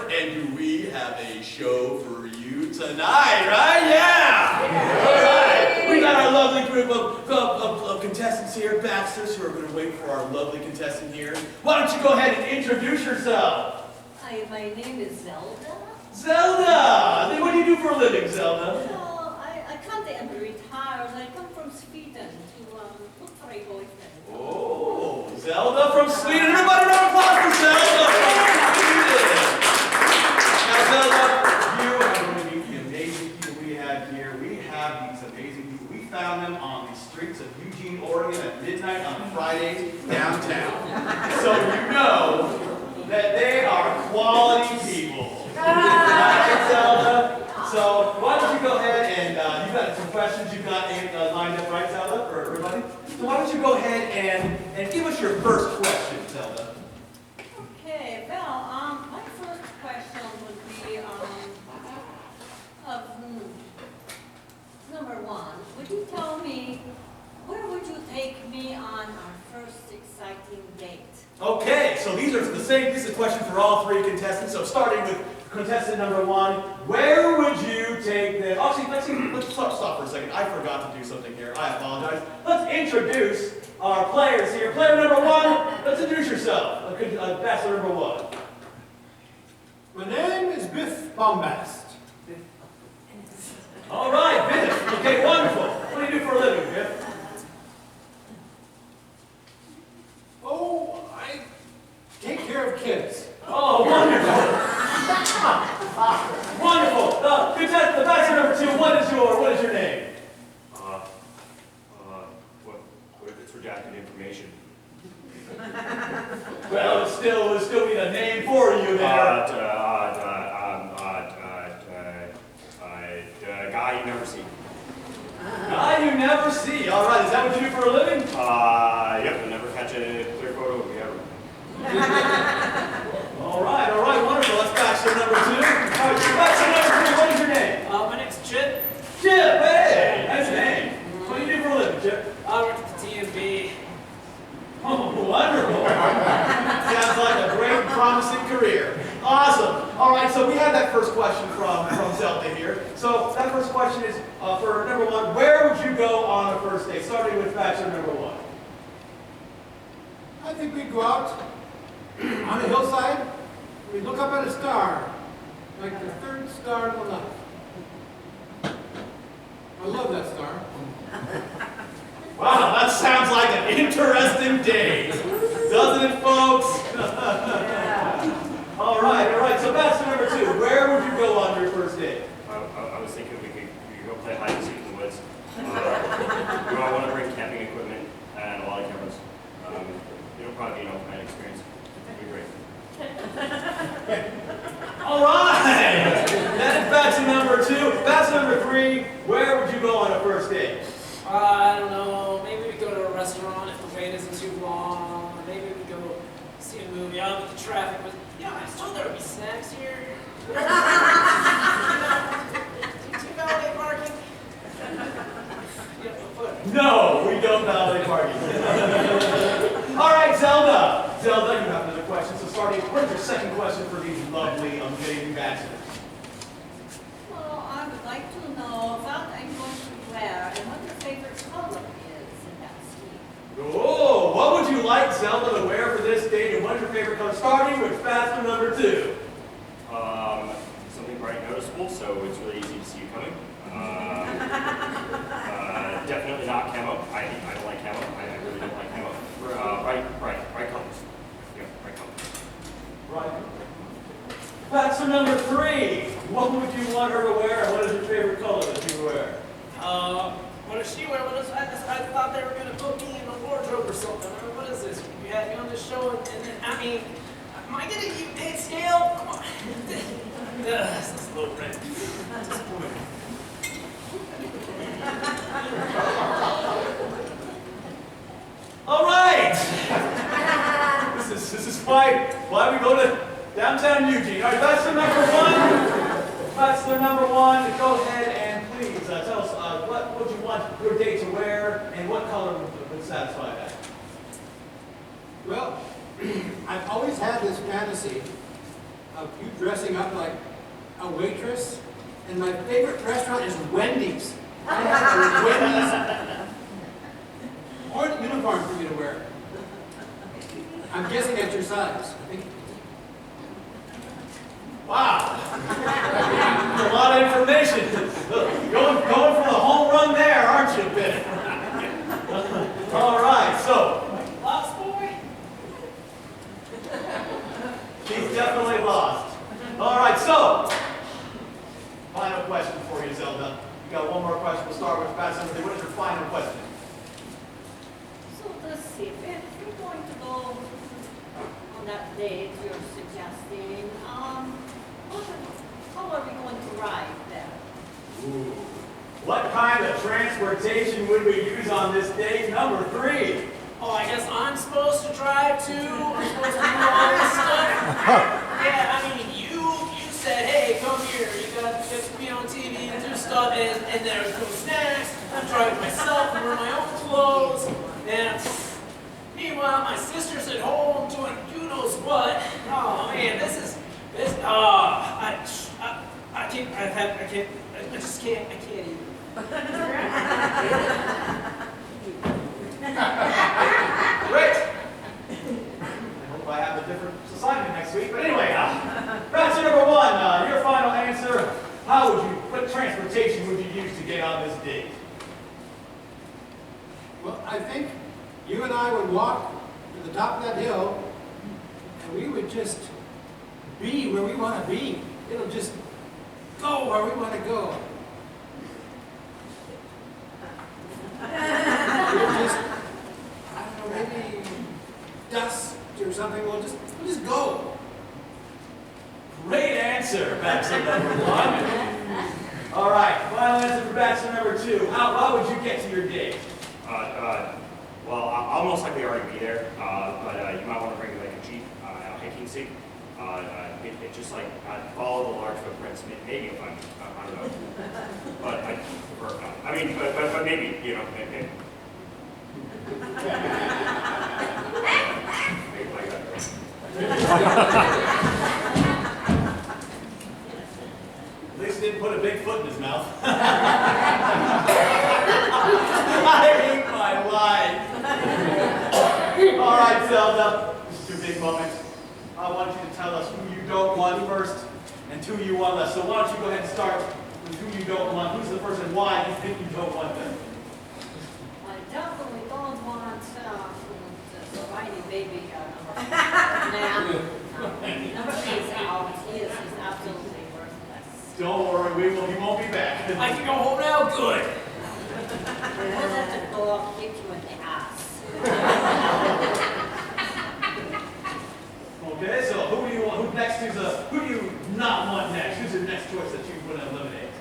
S2: And do we have a show for you tonight, right? Yeah! All right. We got our lovely group of contestants here, Baxters, who are going to wait for our lovely contestant here. Why don't you go ahead and introduce yourself?
S11: Hi, my name is Zelda.
S2: Zelda! What do you do for a living, Zelda?
S11: Well, I can't am retired. I come from Sweden to look for a boyfriend.
S2: Oh, Zelda from Sweden. Everybody round of applause for Zelda! Now, Zelda, you are going to meet the amazing people we have here. We have these amazing people. We found them on the streets of Eugene, Oregon at midnight on Fridays downtown. So you know that they are quality people. Right, Zelda? So why don't you go ahead and you've got some questions you've got lined up, right, Zelda, for everybody? So why don't you go ahead and give us your first question, Zelda?
S11: Okay, well, my first question would be, number 1, would you tell me, where would you take me on our first exciting date?
S2: Okay, so these are the same. This is a question for all 3 contestants. So starting with contestant number 1, where would you take them? Actually, let's stop for a second. I forgot to do something here. I apologize. Let's introduce our players here. Player number 1, let's introduce yourself. Bachelor number 1.
S3: My name is Biff Bombast.
S2: All right, Biff. Okay, wonderful. What do you do for a living, Biff?
S3: Oh, I take care of kids.
S2: Oh, wonderful. Wonderful. The bachelor number 2, what is your name?
S8: What if it's redacted information?
S2: Well, it would still be the name for you there.
S8: Guy you never see.
S2: Guy you never see. All right, is that what you do for a living?
S8: Yep, I never catch a clear photo of you ever.
S2: All right, wonderful. That's bachelor number 2. All right, bachelor number 3, what is your name?
S4: My name's Chip.
S2: Chip, hey, nice name. What do you do for a living, Chip?
S4: I work at the TMB.
S2: Oh, wonderful. Sounds like a great, promising career. Awesome. All right, so we had that first question from Zelda here. So that first question is for number 1, where would you go on a first date? Starting with bachelor number 1.
S3: I think we'd go out on a hillside. We'd look up at a star, like the 3rd star in the night. I love that star.
S2: Wow, that sounds like an interesting date. Doesn't it, folks? All right. So bachelor number 2, where would you go on your first date?
S8: I was thinking we could go play hide and seek in the woods. We all want to bring camping equipment and a lot of camping
S4: I don't know, maybe we go to a restaurant if the wait isn't too long, or maybe we go see a movie. I don't know if the traffic was, I was told there would be snacks here. Do you valet parking?
S2: No, we don't valet parking. All right, Zelda. Zelda, you have another question. So starting, what is your second question for these lovely, amazing bachelors?
S11: Well, I would like to know what I'm going to wear and what your favorite color is in that scheme.
S2: Oh, what would you like Zelda to wear for this date, and what is your favorite color? Starting with bachelor number 2.
S8: Something bright and noticeable, so it's really easy to see you coming. Definitely not camo. I don't like camo. I really don't like camo. Bright colors. Yeah, bright colors.
S2: Right. Bachelor number 3. What would you want her to wear, and what is your favorite color that you wear?
S4: What does she wear? I thought they were going to put me in a wardrobe or something. What is this? You had me on this show, and I mean, am I getting you paid scale? Come on. This is a little red.
S2: All right. This is why we go to downtown Eugene. All right, bachelor number 1. Bachelor number 1, go ahead and please tell us what would you want your date to wear, and what color would satisfy that?
S3: Well, I've always had this fantasy of you dressing up like a waitress, and my favorite restaurant is Wendy's. I have a Wendy's uniform for you to wear. I'm guessing at your size. I think.
S2: Wow. A lot of information. Going for the home run there, aren't you, Ben? All right, so.
S4: Lost boy?
S2: She's definitely lost. All right, so. Final question for you, Zelda. You got one more question. We'll start with Pat Summerly. What is your final question?
S11: So let's see, if we're going to go on that date you're suggesting, how are we going to ride there?
S2: Ooh. What kind of transportation would we use on this date number 3?
S4: Oh, I guess I'm supposed to drive too? I'm supposed to do all this stuff? Yeah, I mean, you said, hey, come here, you got to be on TV and do stuff, and there's no snacks. I'm driving myself, I'm wearing my own clothes, and meanwhile, my sister's at home doing who knows what. Oh man, I just can't even.
S2: Great. I hope I have a different assignment next week. But anyway, bachelor number 1, your final answer. What transportation would you use to get on this date?
S3: Well, I think you and I would walk to the top of that hill, and we would just be where we want to be. It'll just go where we want to go. We'll just, I don't know, maybe dust or something. We'll just go.
S2: Great answer, bachelor number 1. All right, final answer for bachelor number 2. How would you get to your date?
S8: Well, I'll most likely already be there, but you might want to bring like a Jeep, a hiking seat. It just like follow the large footprints. Maybe if I don't know, but I prefer not. I mean, but maybe maybe. Maybe like that.
S2: At least he didn't put a big foot in his mouth. I hate my life. All right, Zelda. This is your big moment. I want you to tell us who you don't want first and who you want less. So why don't you go ahead and start with who you don't want. Who's the person? Why you think you don't want them?
S11: I definitely don't want the whiny baby number 8 out. He is absolutely worthless.
S2: Don't worry, he won't be back.
S4: I can go home now? Good.
S11: We'll let the dog kick you in the ass.
S2: Okay, so who do you want? Who do you not want next? Who's the next choice that you want to eliminate?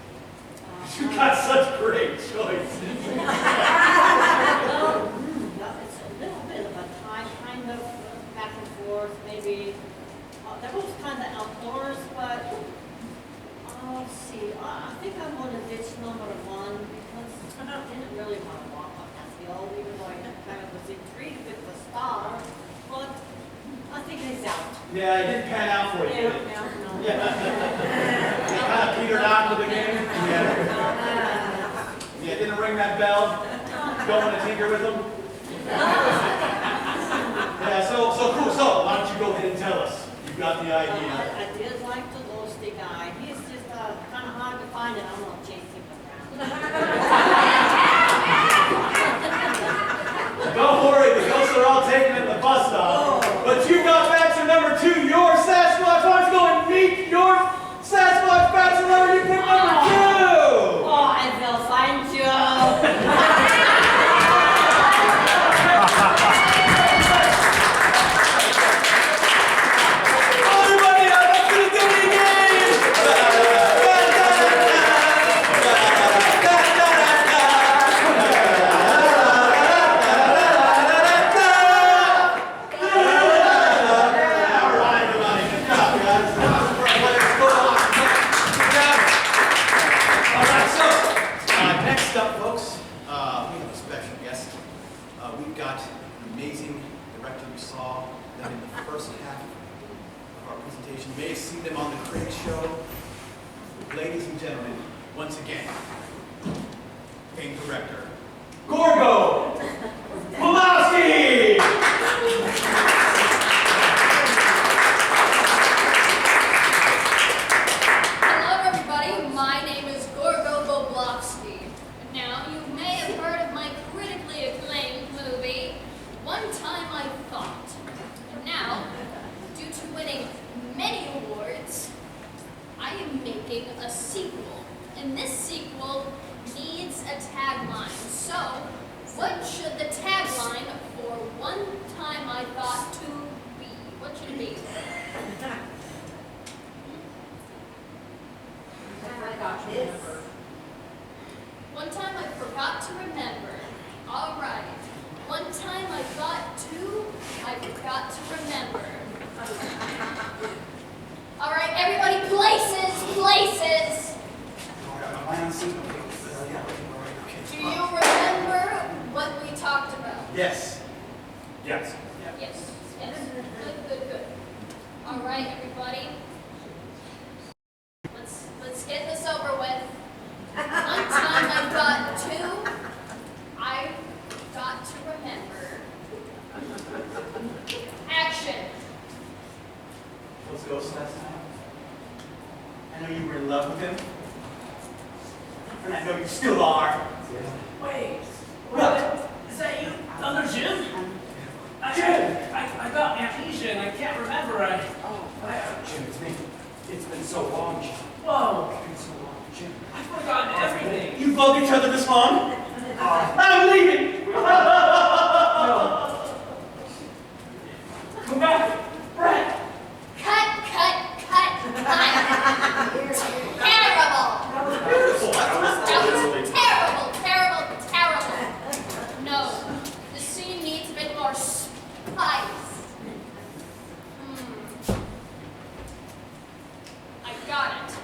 S2: You got such great choices. Yeah, it didn't pan out for you, did it?
S11: No.
S2: Yeah. You kind of petered out in the beginning? Yeah. Yeah, didn't ring that bell? Don't want to tinker with them? Yeah, so cool. So, why don't you go ahead and tell us? You've got the idea.
S11: I did like the ghosty guy. He's just kind of hard to find, and I'm gonna chase him around.
S2: Don't worry, the ghosts are all taken at the bus stop. But you've got bachelor number 2, your Sasquatch. Why don't you go and meet your Sasquatch bachelor? You pick number 2.
S11: Oh, and they'll find you.
S2: Everybody, let's do the game! Next up, folks, we have a special guest. We've got an amazing director you saw them in the first half of our presentation. You may have seen them on the Craig Show. Ladies and gentlemen, once again, game director, Gorgo Pulaski!
S5: Hello, everybody. My name is Gorgo Boblovsky. Now, you may have heard of my critically acclaimed movie, One Time I Thought. And now, due to winning many awards, I am making a sequel. And this sequel needs a tagline. So, what should the tagline for One Time I Thought to be? What should it be? One time I forgot to remember. All right. One time I thought too, I forgot to remember. All right, everybody, places. Do you remember what we talked about?
S2: Yes.
S8: Yes.
S5: Yes. Good. All right, everybody. Let's get this over with. One time I thought too, I got to remember. Action.
S2: Those ghosts last night. I know you were in love with him. And I know you still are.
S4: Wait.
S2: What?
S4: Is that you, Thunder Jim? I got amnesia and I can't remember.
S8: Jim, it's been so long, Jim.
S4: Whoa.
S8: It's been so long, Jim.
S4: I've forgotten everything.
S2: You've loved each other this long? I'm leaving!
S4: No. Come back. Brett.
S5: Cut. Terrible.
S2: That was beautiful.
S5: That was terrible. No, the scene needs a bit more spice. I got it.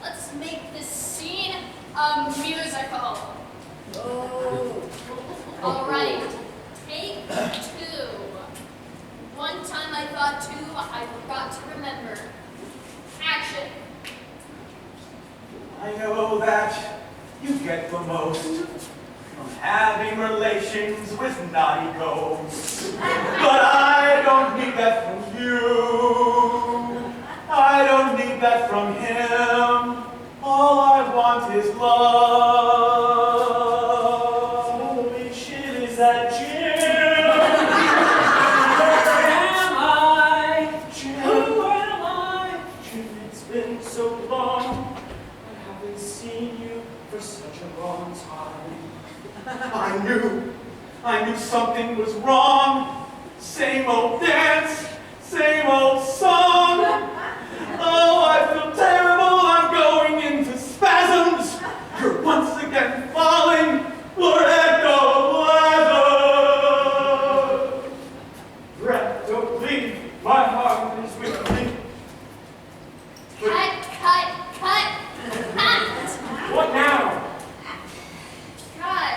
S5: Let's make this scene a musical. All right, take 2. One time I thought too, I forgot to remember. Action.
S2: I know that you get the most from having relations with naughty ghosts. But I don't need that from you. I don't need that from him. All I want is love. Holy shit, is that Jim? So long, I haven't seen you for such a long time. I knew something was wrong. Same old dance, same old song. Oh, I feel terrible, I'm going into spasms. You're once again falling for ectoplasm. Breath, don't leave, my heart is with me.
S5: Cut.
S2: What now?
S5: God,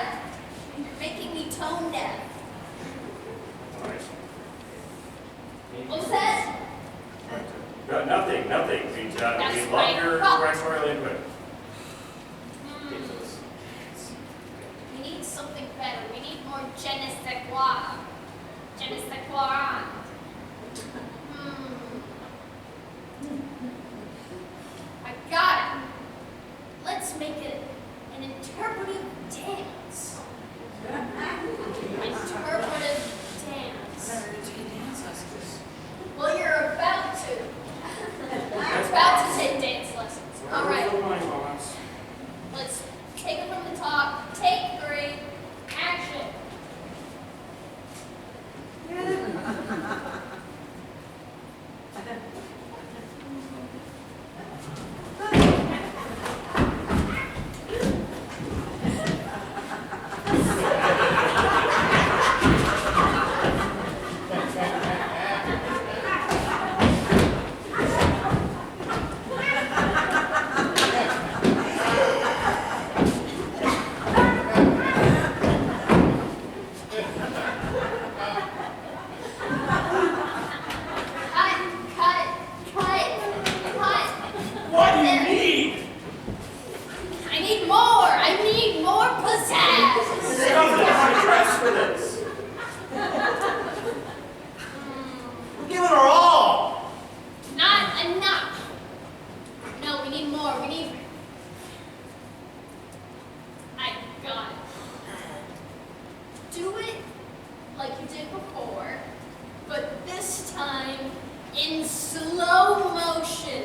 S5: you're making me tone deaf. What was that? je ne sais quoi. Je ne sais quoi. I got it. Let's make it an interpretive dance. Interpretive dance. Well, you're about to. You're about to take dance lessons. All right. Let's take it from the top. Take 3. Action.
S2: What do you need?
S5: I need more. I need more pizzazz.
S8: I'm not dressed for this.
S2: We're giving our all.
S5: Not enough. No, we need more. We need. I got it. Do it like you did before, but this time in slow motion.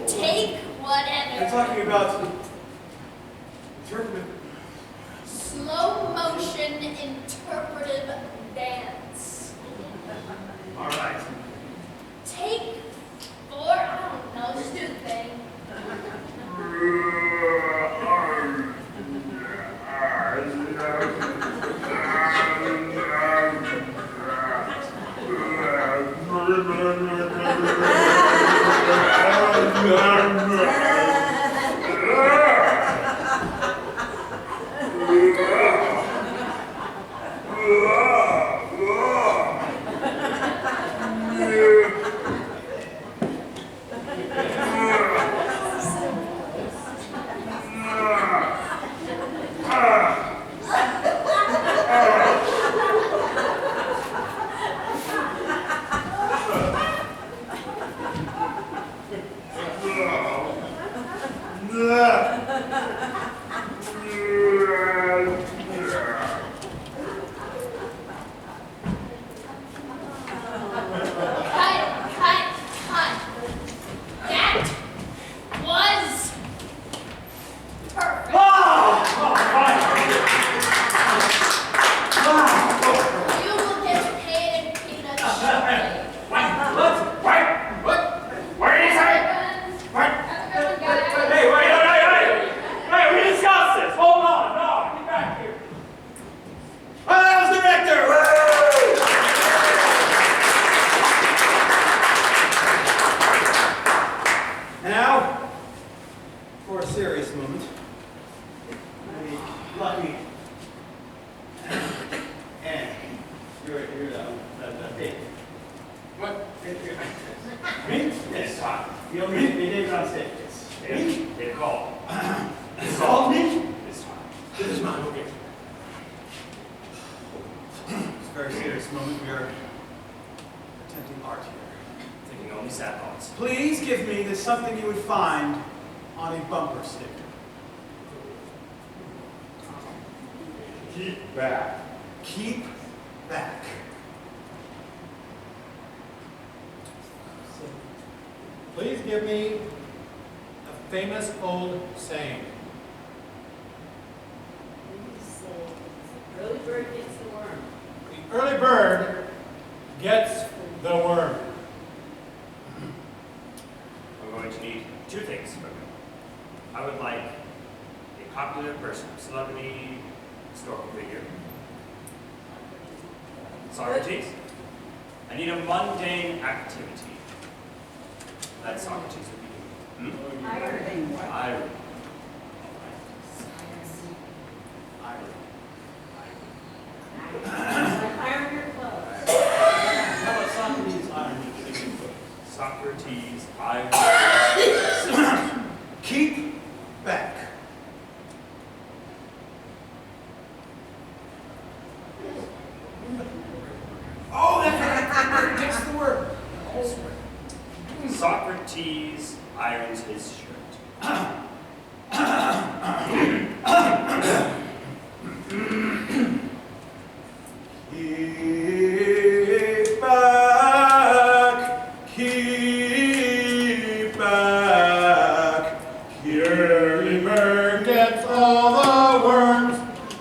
S5: Take
S2: You're
S5: whatever.
S2: talking about interpretive.
S5: Slow motion interpretive dance.
S8: All right.
S5: Take 4. I don't know. Just do the thing. Cut. That was perfect. You will get paid in peanuts shortly.
S8: What did he say? What?
S5: Have a good one, guys.
S8: Hey, wait, we discussed this. Hold on, no, get back here.
S2: That was director. Woo! Now, for a serious moment, lucky, and you're the big. What? Me? Yes, Todd. You know me? They did on stage. Yes. Me?
S8: They called.
S2: It's all me?
S8: This time.
S2: This is mine, okay. It's a very serious moment. We are attempting art here.
S8: Thinking only sad thoughts.
S2: Please give me the something you would find on a bumper sticker.
S1: Keep back.
S2: Keep back.
S3: Please give me a famous old saying.
S11: Early bird gets the worm.
S3: The early bird gets the worm.
S8: I'm going to need 2 things from you. I would like a popular person, celebrity, historical figure. Socrates. I need a mundane activity. That Socrates would be.
S11: Iron.
S8: Iron.
S11: Iron your clothes.
S2: How about Socrates iron?
S8: Socrates, iron.
S2: Keep back.
S8: Socrates irons his shirt.
S2: Keep back, keep back. Early bird gets all the worms.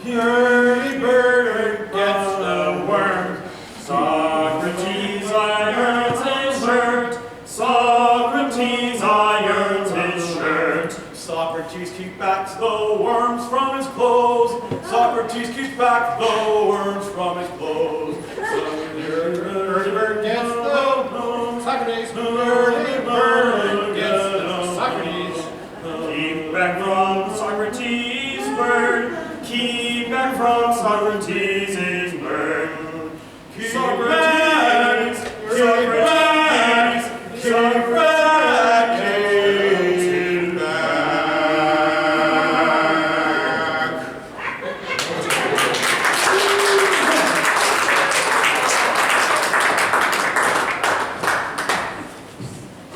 S2: Early bird gets the worms.
S8: Socrates irons his shirt. Socrates irons his shirt.
S2: Socrates keeps back the worms from his clothes. Socrates keeps back the worms from his clothes. Early bird gets the worms. Socrates. Early bird gets the Socrates.
S8: Keep back from Socrates' bird. Keep back from Socrates' bird. Socrates, Socrates, Socrates, keep back.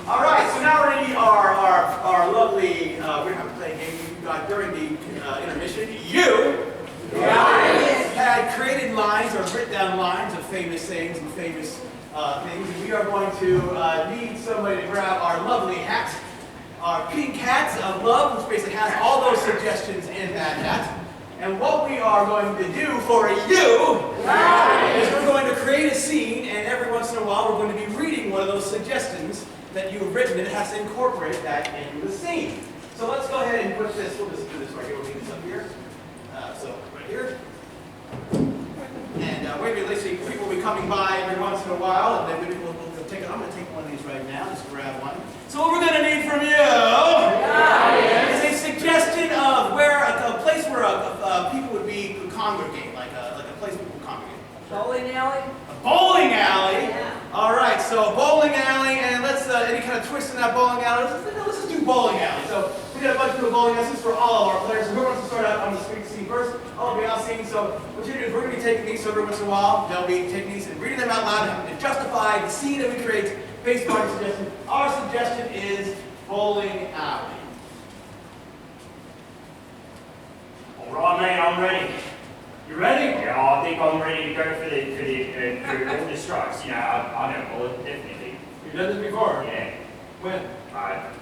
S8: All right, so now we're going to our lovely, we're going to play a game you got during the intermission. You had created lines or written down lines of famous sayings and famous things. And we are going to need somebody to grab our lovely hat, our pink hat of love, which basically has all those suggestions in that hat. And what we are going to do for you is we're going to create a scene, and every once in a while we're going to be reading one of those suggestions that you've written, and it has to incorporate that into the scene. So let's go ahead and put this, we'll just do this right here, we'll leave this up here. So right here. And maybe let's see, people will be coming by every once in a while, and then maybe we'll take it. I'm going to take one of these right now, just grab one. So what we're going to need from you is a suggestion of where a place where people would be could congregate, like a place people would congregate.
S7: Bowling alley?
S2: A bowling alley.
S7: Yeah.
S2: All right, so bowling alley, and let's any kind of twist in that bowling alley. Let's just do bowling alley. So we got a bunch of little bowling alleys for all of our players. So who wants to start out on the street scene first? I'll be out scene. So what you're doing is we're going to be taking these. So every once in a while, they'll be taking these and reading them out loud and having to justify the scene that we create based on our suggestion. Our suggestion is bowling alley.
S8: All right, mate, I'm ready. You ready? Yeah, I think I'm ready to go for all the strikes. You know, I know bullet, definitely.
S2: You've done this before?
S8: Yeah.
S2: When?
S8: Back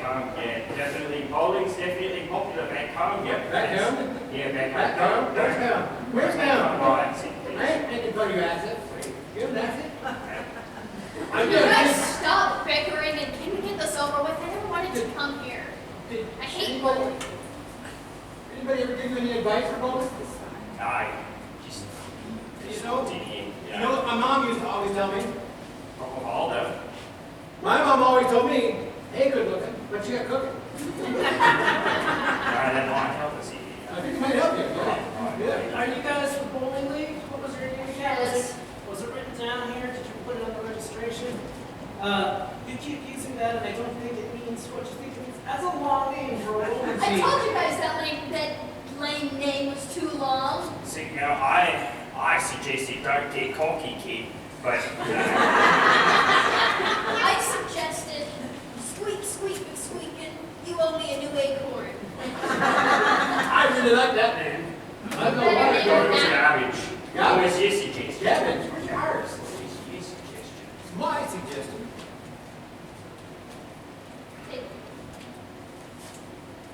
S8: home. Yeah, definitely. Bowling's definitely popular back home.
S2: Yeah, back home?
S8: Yeah, back
S2: Back home? Where's down? Where's down?
S8: Right.
S2: I ain't making fun of your accent. Give an accent.
S5: You guys stop bickering and can we get this over with? I never wanted to come here. I hate bowling.
S3: Anybody ever give you any advice for bowling?
S8: Aye. Just
S3: You know,
S8: digging.
S3: you know what my mom used to always tell me?
S8: All though.
S3: My mom always told me, hey, good looking, what you got cooking?
S8: That might help us here.
S3: I think it might help you. Yeah.
S4: Are you guys the bowling league? What was your name again?
S5: Yes.
S4: Was it written down here? Did you put it on the registration? You keep using that, and I don't think it means what you think it means. That's a long name for a bowling
S5: I
S4: team.
S5: told you guys that lame name was too long.
S8: See, now I suggested don't get cocky, kid, but
S5: I suggested squeak, squeak, squeaking. You owe me a new acorn.
S3: I really like that name. I don't know
S5: Better
S3: why.
S5: name
S8: it was garbage.
S3: Yeah.
S8: What was your suggestion?
S3: Gavin, where's yours?
S8: What is your suggestion?
S3: My suggestion.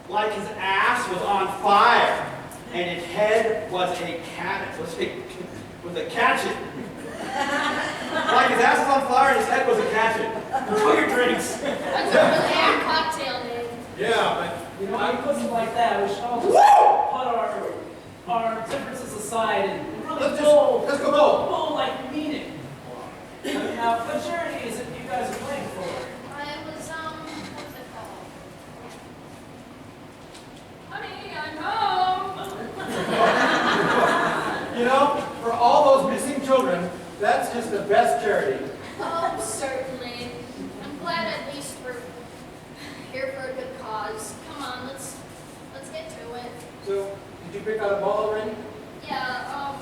S2: Like his ass was on fire, and his head was a catchet. Like his ass was on fire, and his head was a catchet. Enjoy your drinks.
S5: That's a really good cocktail name.
S3: Yeah, but
S4: You know, it wasn't like that. We should all just put our differences aside and really
S3: let's
S4: bowl
S3: go bowl.
S4: like we mean it. Now, what charity is it you guys are playing for?
S5: I was, what's it called? Honey, I'm home.
S3: You know, for all those missing children, that's just the best charity.
S5: Oh, certainly. I'm glad at least we're here for a good cause. Come on, let's get to it.
S3: So, did you pick out a ball already?
S5: Yeah,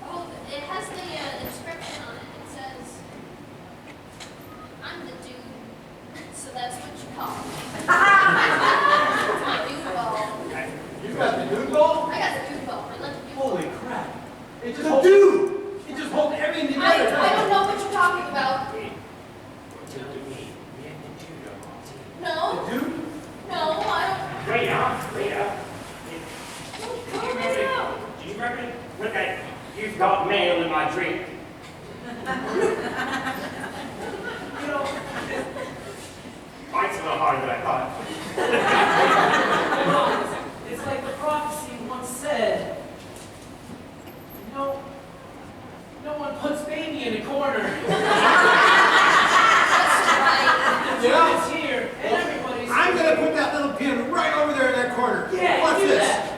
S5: oh, it has the inscription on it. It says, I'm the so that's what you call me. Dude ball.
S3: You got the dude ball?
S5: I got the dude ball. I like the dude ball.
S3: Holy crap. It just holds, dude! It just holds everything together.
S5: I don't know what you're talking about. No.
S3: The dude?
S5: No, I
S8: Wait up.
S5: don't. Calm it down.
S8: Do you remember when that you've got mail in my drink?
S4: You know,
S8: Bites a little harder than I thought.
S4: it's like the prophecy once said, no one puts baby in a corner.
S3: Yeah.
S4: It's here, and everybody's
S3: I'm gonna put that little pin right over there in that corner.
S4: Yeah,
S3: Watch
S4: do
S3: this.
S4: that.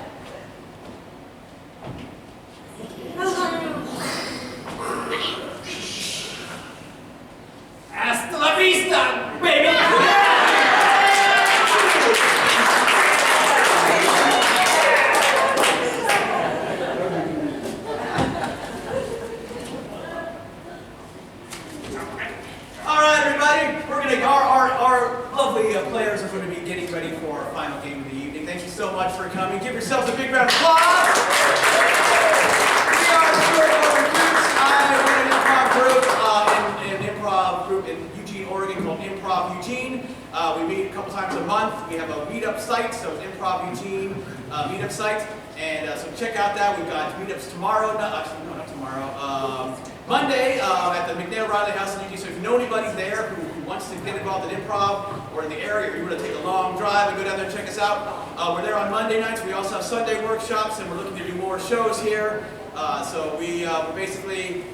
S3: Hasta la vista, baby!
S2: All right, everybody, we're gonna our lovely players are going to be getting ready for our final game of the evening. Thank you so much for coming. Give yourselves a big round of applause. We are the Kooks. I run an improv group in Eugene, Oregon called Improv Eugene. We meet a couple times a month. We have a meetup site, so it's Improv Eugene meetup site. And so check out that. We've got meetups tomorrow. No, actually, no, not tomorrow. Monday at the McNair Riley House in Eugene. So if you know anybody there who wants to get involved in improv or in the area, or you want to take a long drive and go down there and check us out, we're there on Monday nights. We also have Sunday workshops, and we're looking to do more shows here. So we're basically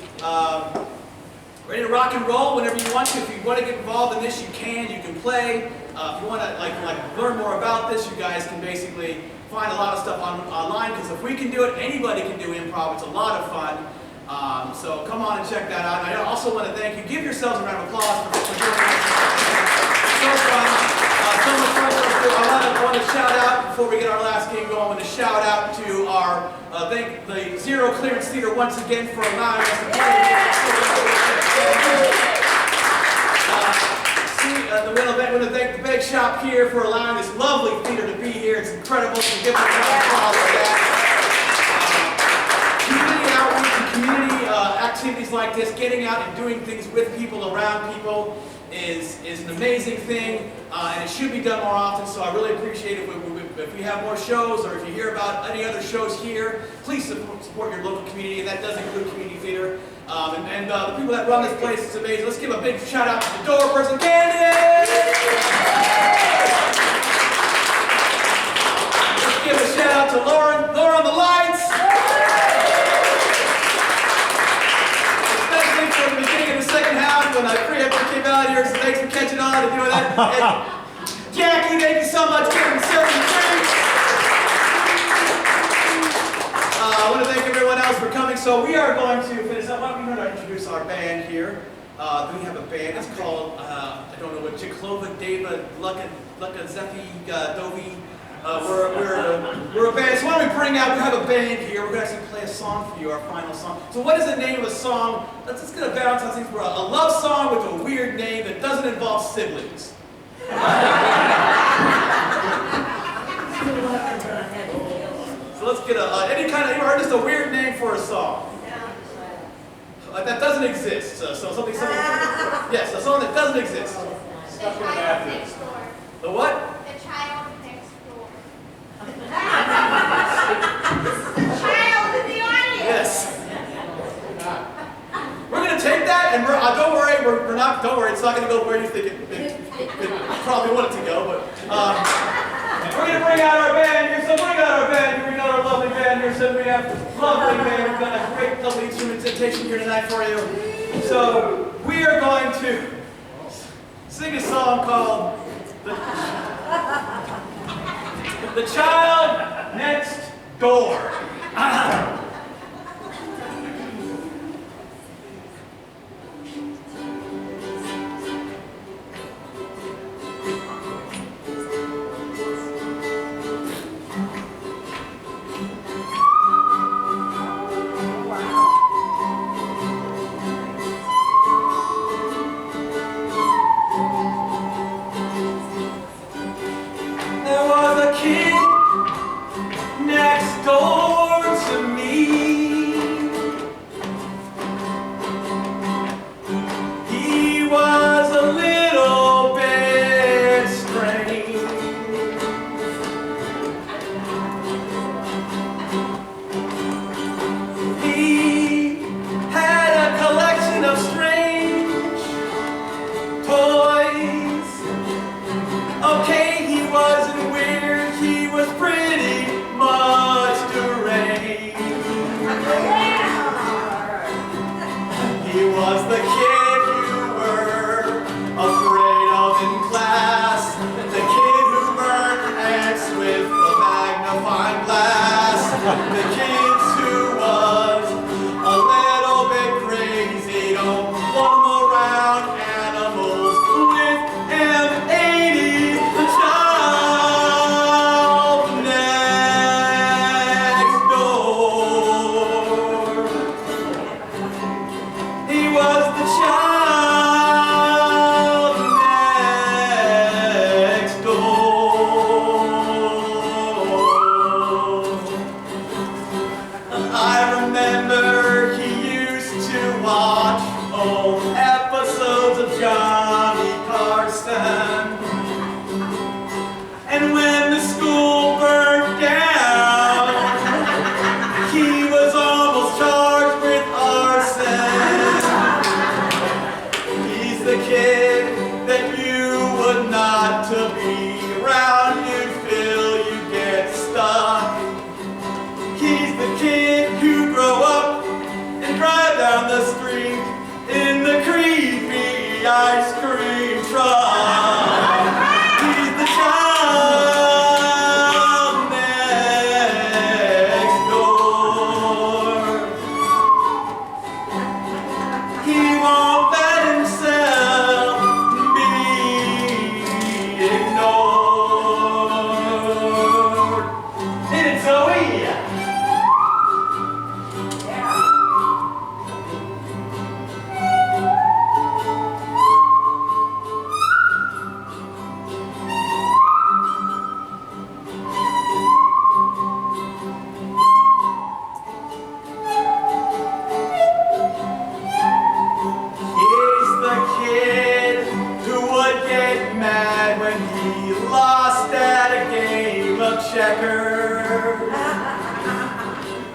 S2: ready to rock and roll whenever you want to. If you want to get involved in this, you can play. If you want to like learn more about this, you guys can basically find a lot of stuff online, because if we can do it, anybody can do improv. It's a lot of fun. So come on and check that out. And I also want to thank you. Give yourselves a round of applause for doing this. So fun. So much fun. I want to shout out, before we get our last game going, I want to shout out to our, thank the Zero Clearance Theater once again for allowing us to play. I want to thank the Bake Shop here for allowing this lovely theater to be here. It's incredible. So give them a round of applause for that. Community outreach and community activities like this, getting out and doing things with people, around people, is an amazing thing, and it should be done more often. So I really appreciate it if we have more shows, or if you hear about any other shows here, please support your local community, and that does include community theater. And the people that run this place, it's amazing. Let's give a big shout out to the door person, Candy! Let's give a shout out to Lauren on the lights! Especially for the beginning of the second half when I preempted came out here, so thanks for catching on and doing that. And Jackie, thank you so much for giving I want to thank everyone else for coming. So we are going to finish up. Why don't we introduce our band here? We have a band. It's called, I don't know what, Chiklova, Deva, Lucka Zephi, Dovi. We're a band. So why don't we bring out, we have a band here. We're going to actually play a song for you, our final song. So what is the name of a song? Let's just get a balance on things. For a love song with a weird name that doesn't involve siblings. So let's get any kind of, or just a weird name for a song. That doesn't exist. So something, yes, a song that doesn't exist.
S5: The child next door.
S2: The what?
S5: The child next door. The child in the audience.
S2: Yes. We're going to take that, and don't worry, we're not, don't worry, it's not going to go where you think it probably want it to go, but we're going to bring out our band here. So bring out our band here. We got our lovely band here. So we have lovely band. We've got a great, lovely instrumentation here tonight for you. So we are going to sing a song called The Child Next Door.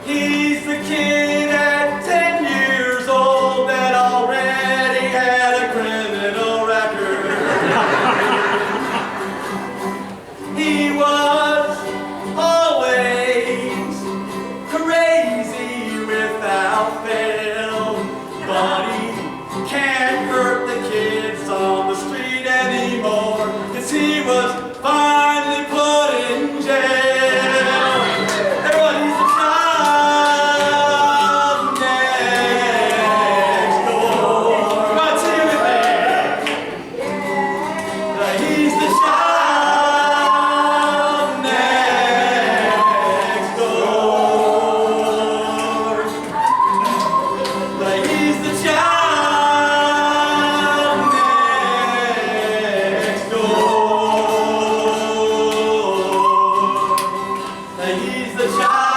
S2: He's the kid at 10 years old that already had a criminal record. He was always crazy without fail, but he can't hurt the kids on the street anymore, 'cause he was finally put in jail. Everybody, he's the child next door. Come on, sing it with me. He's the child next door. He's the child next door. He's the child.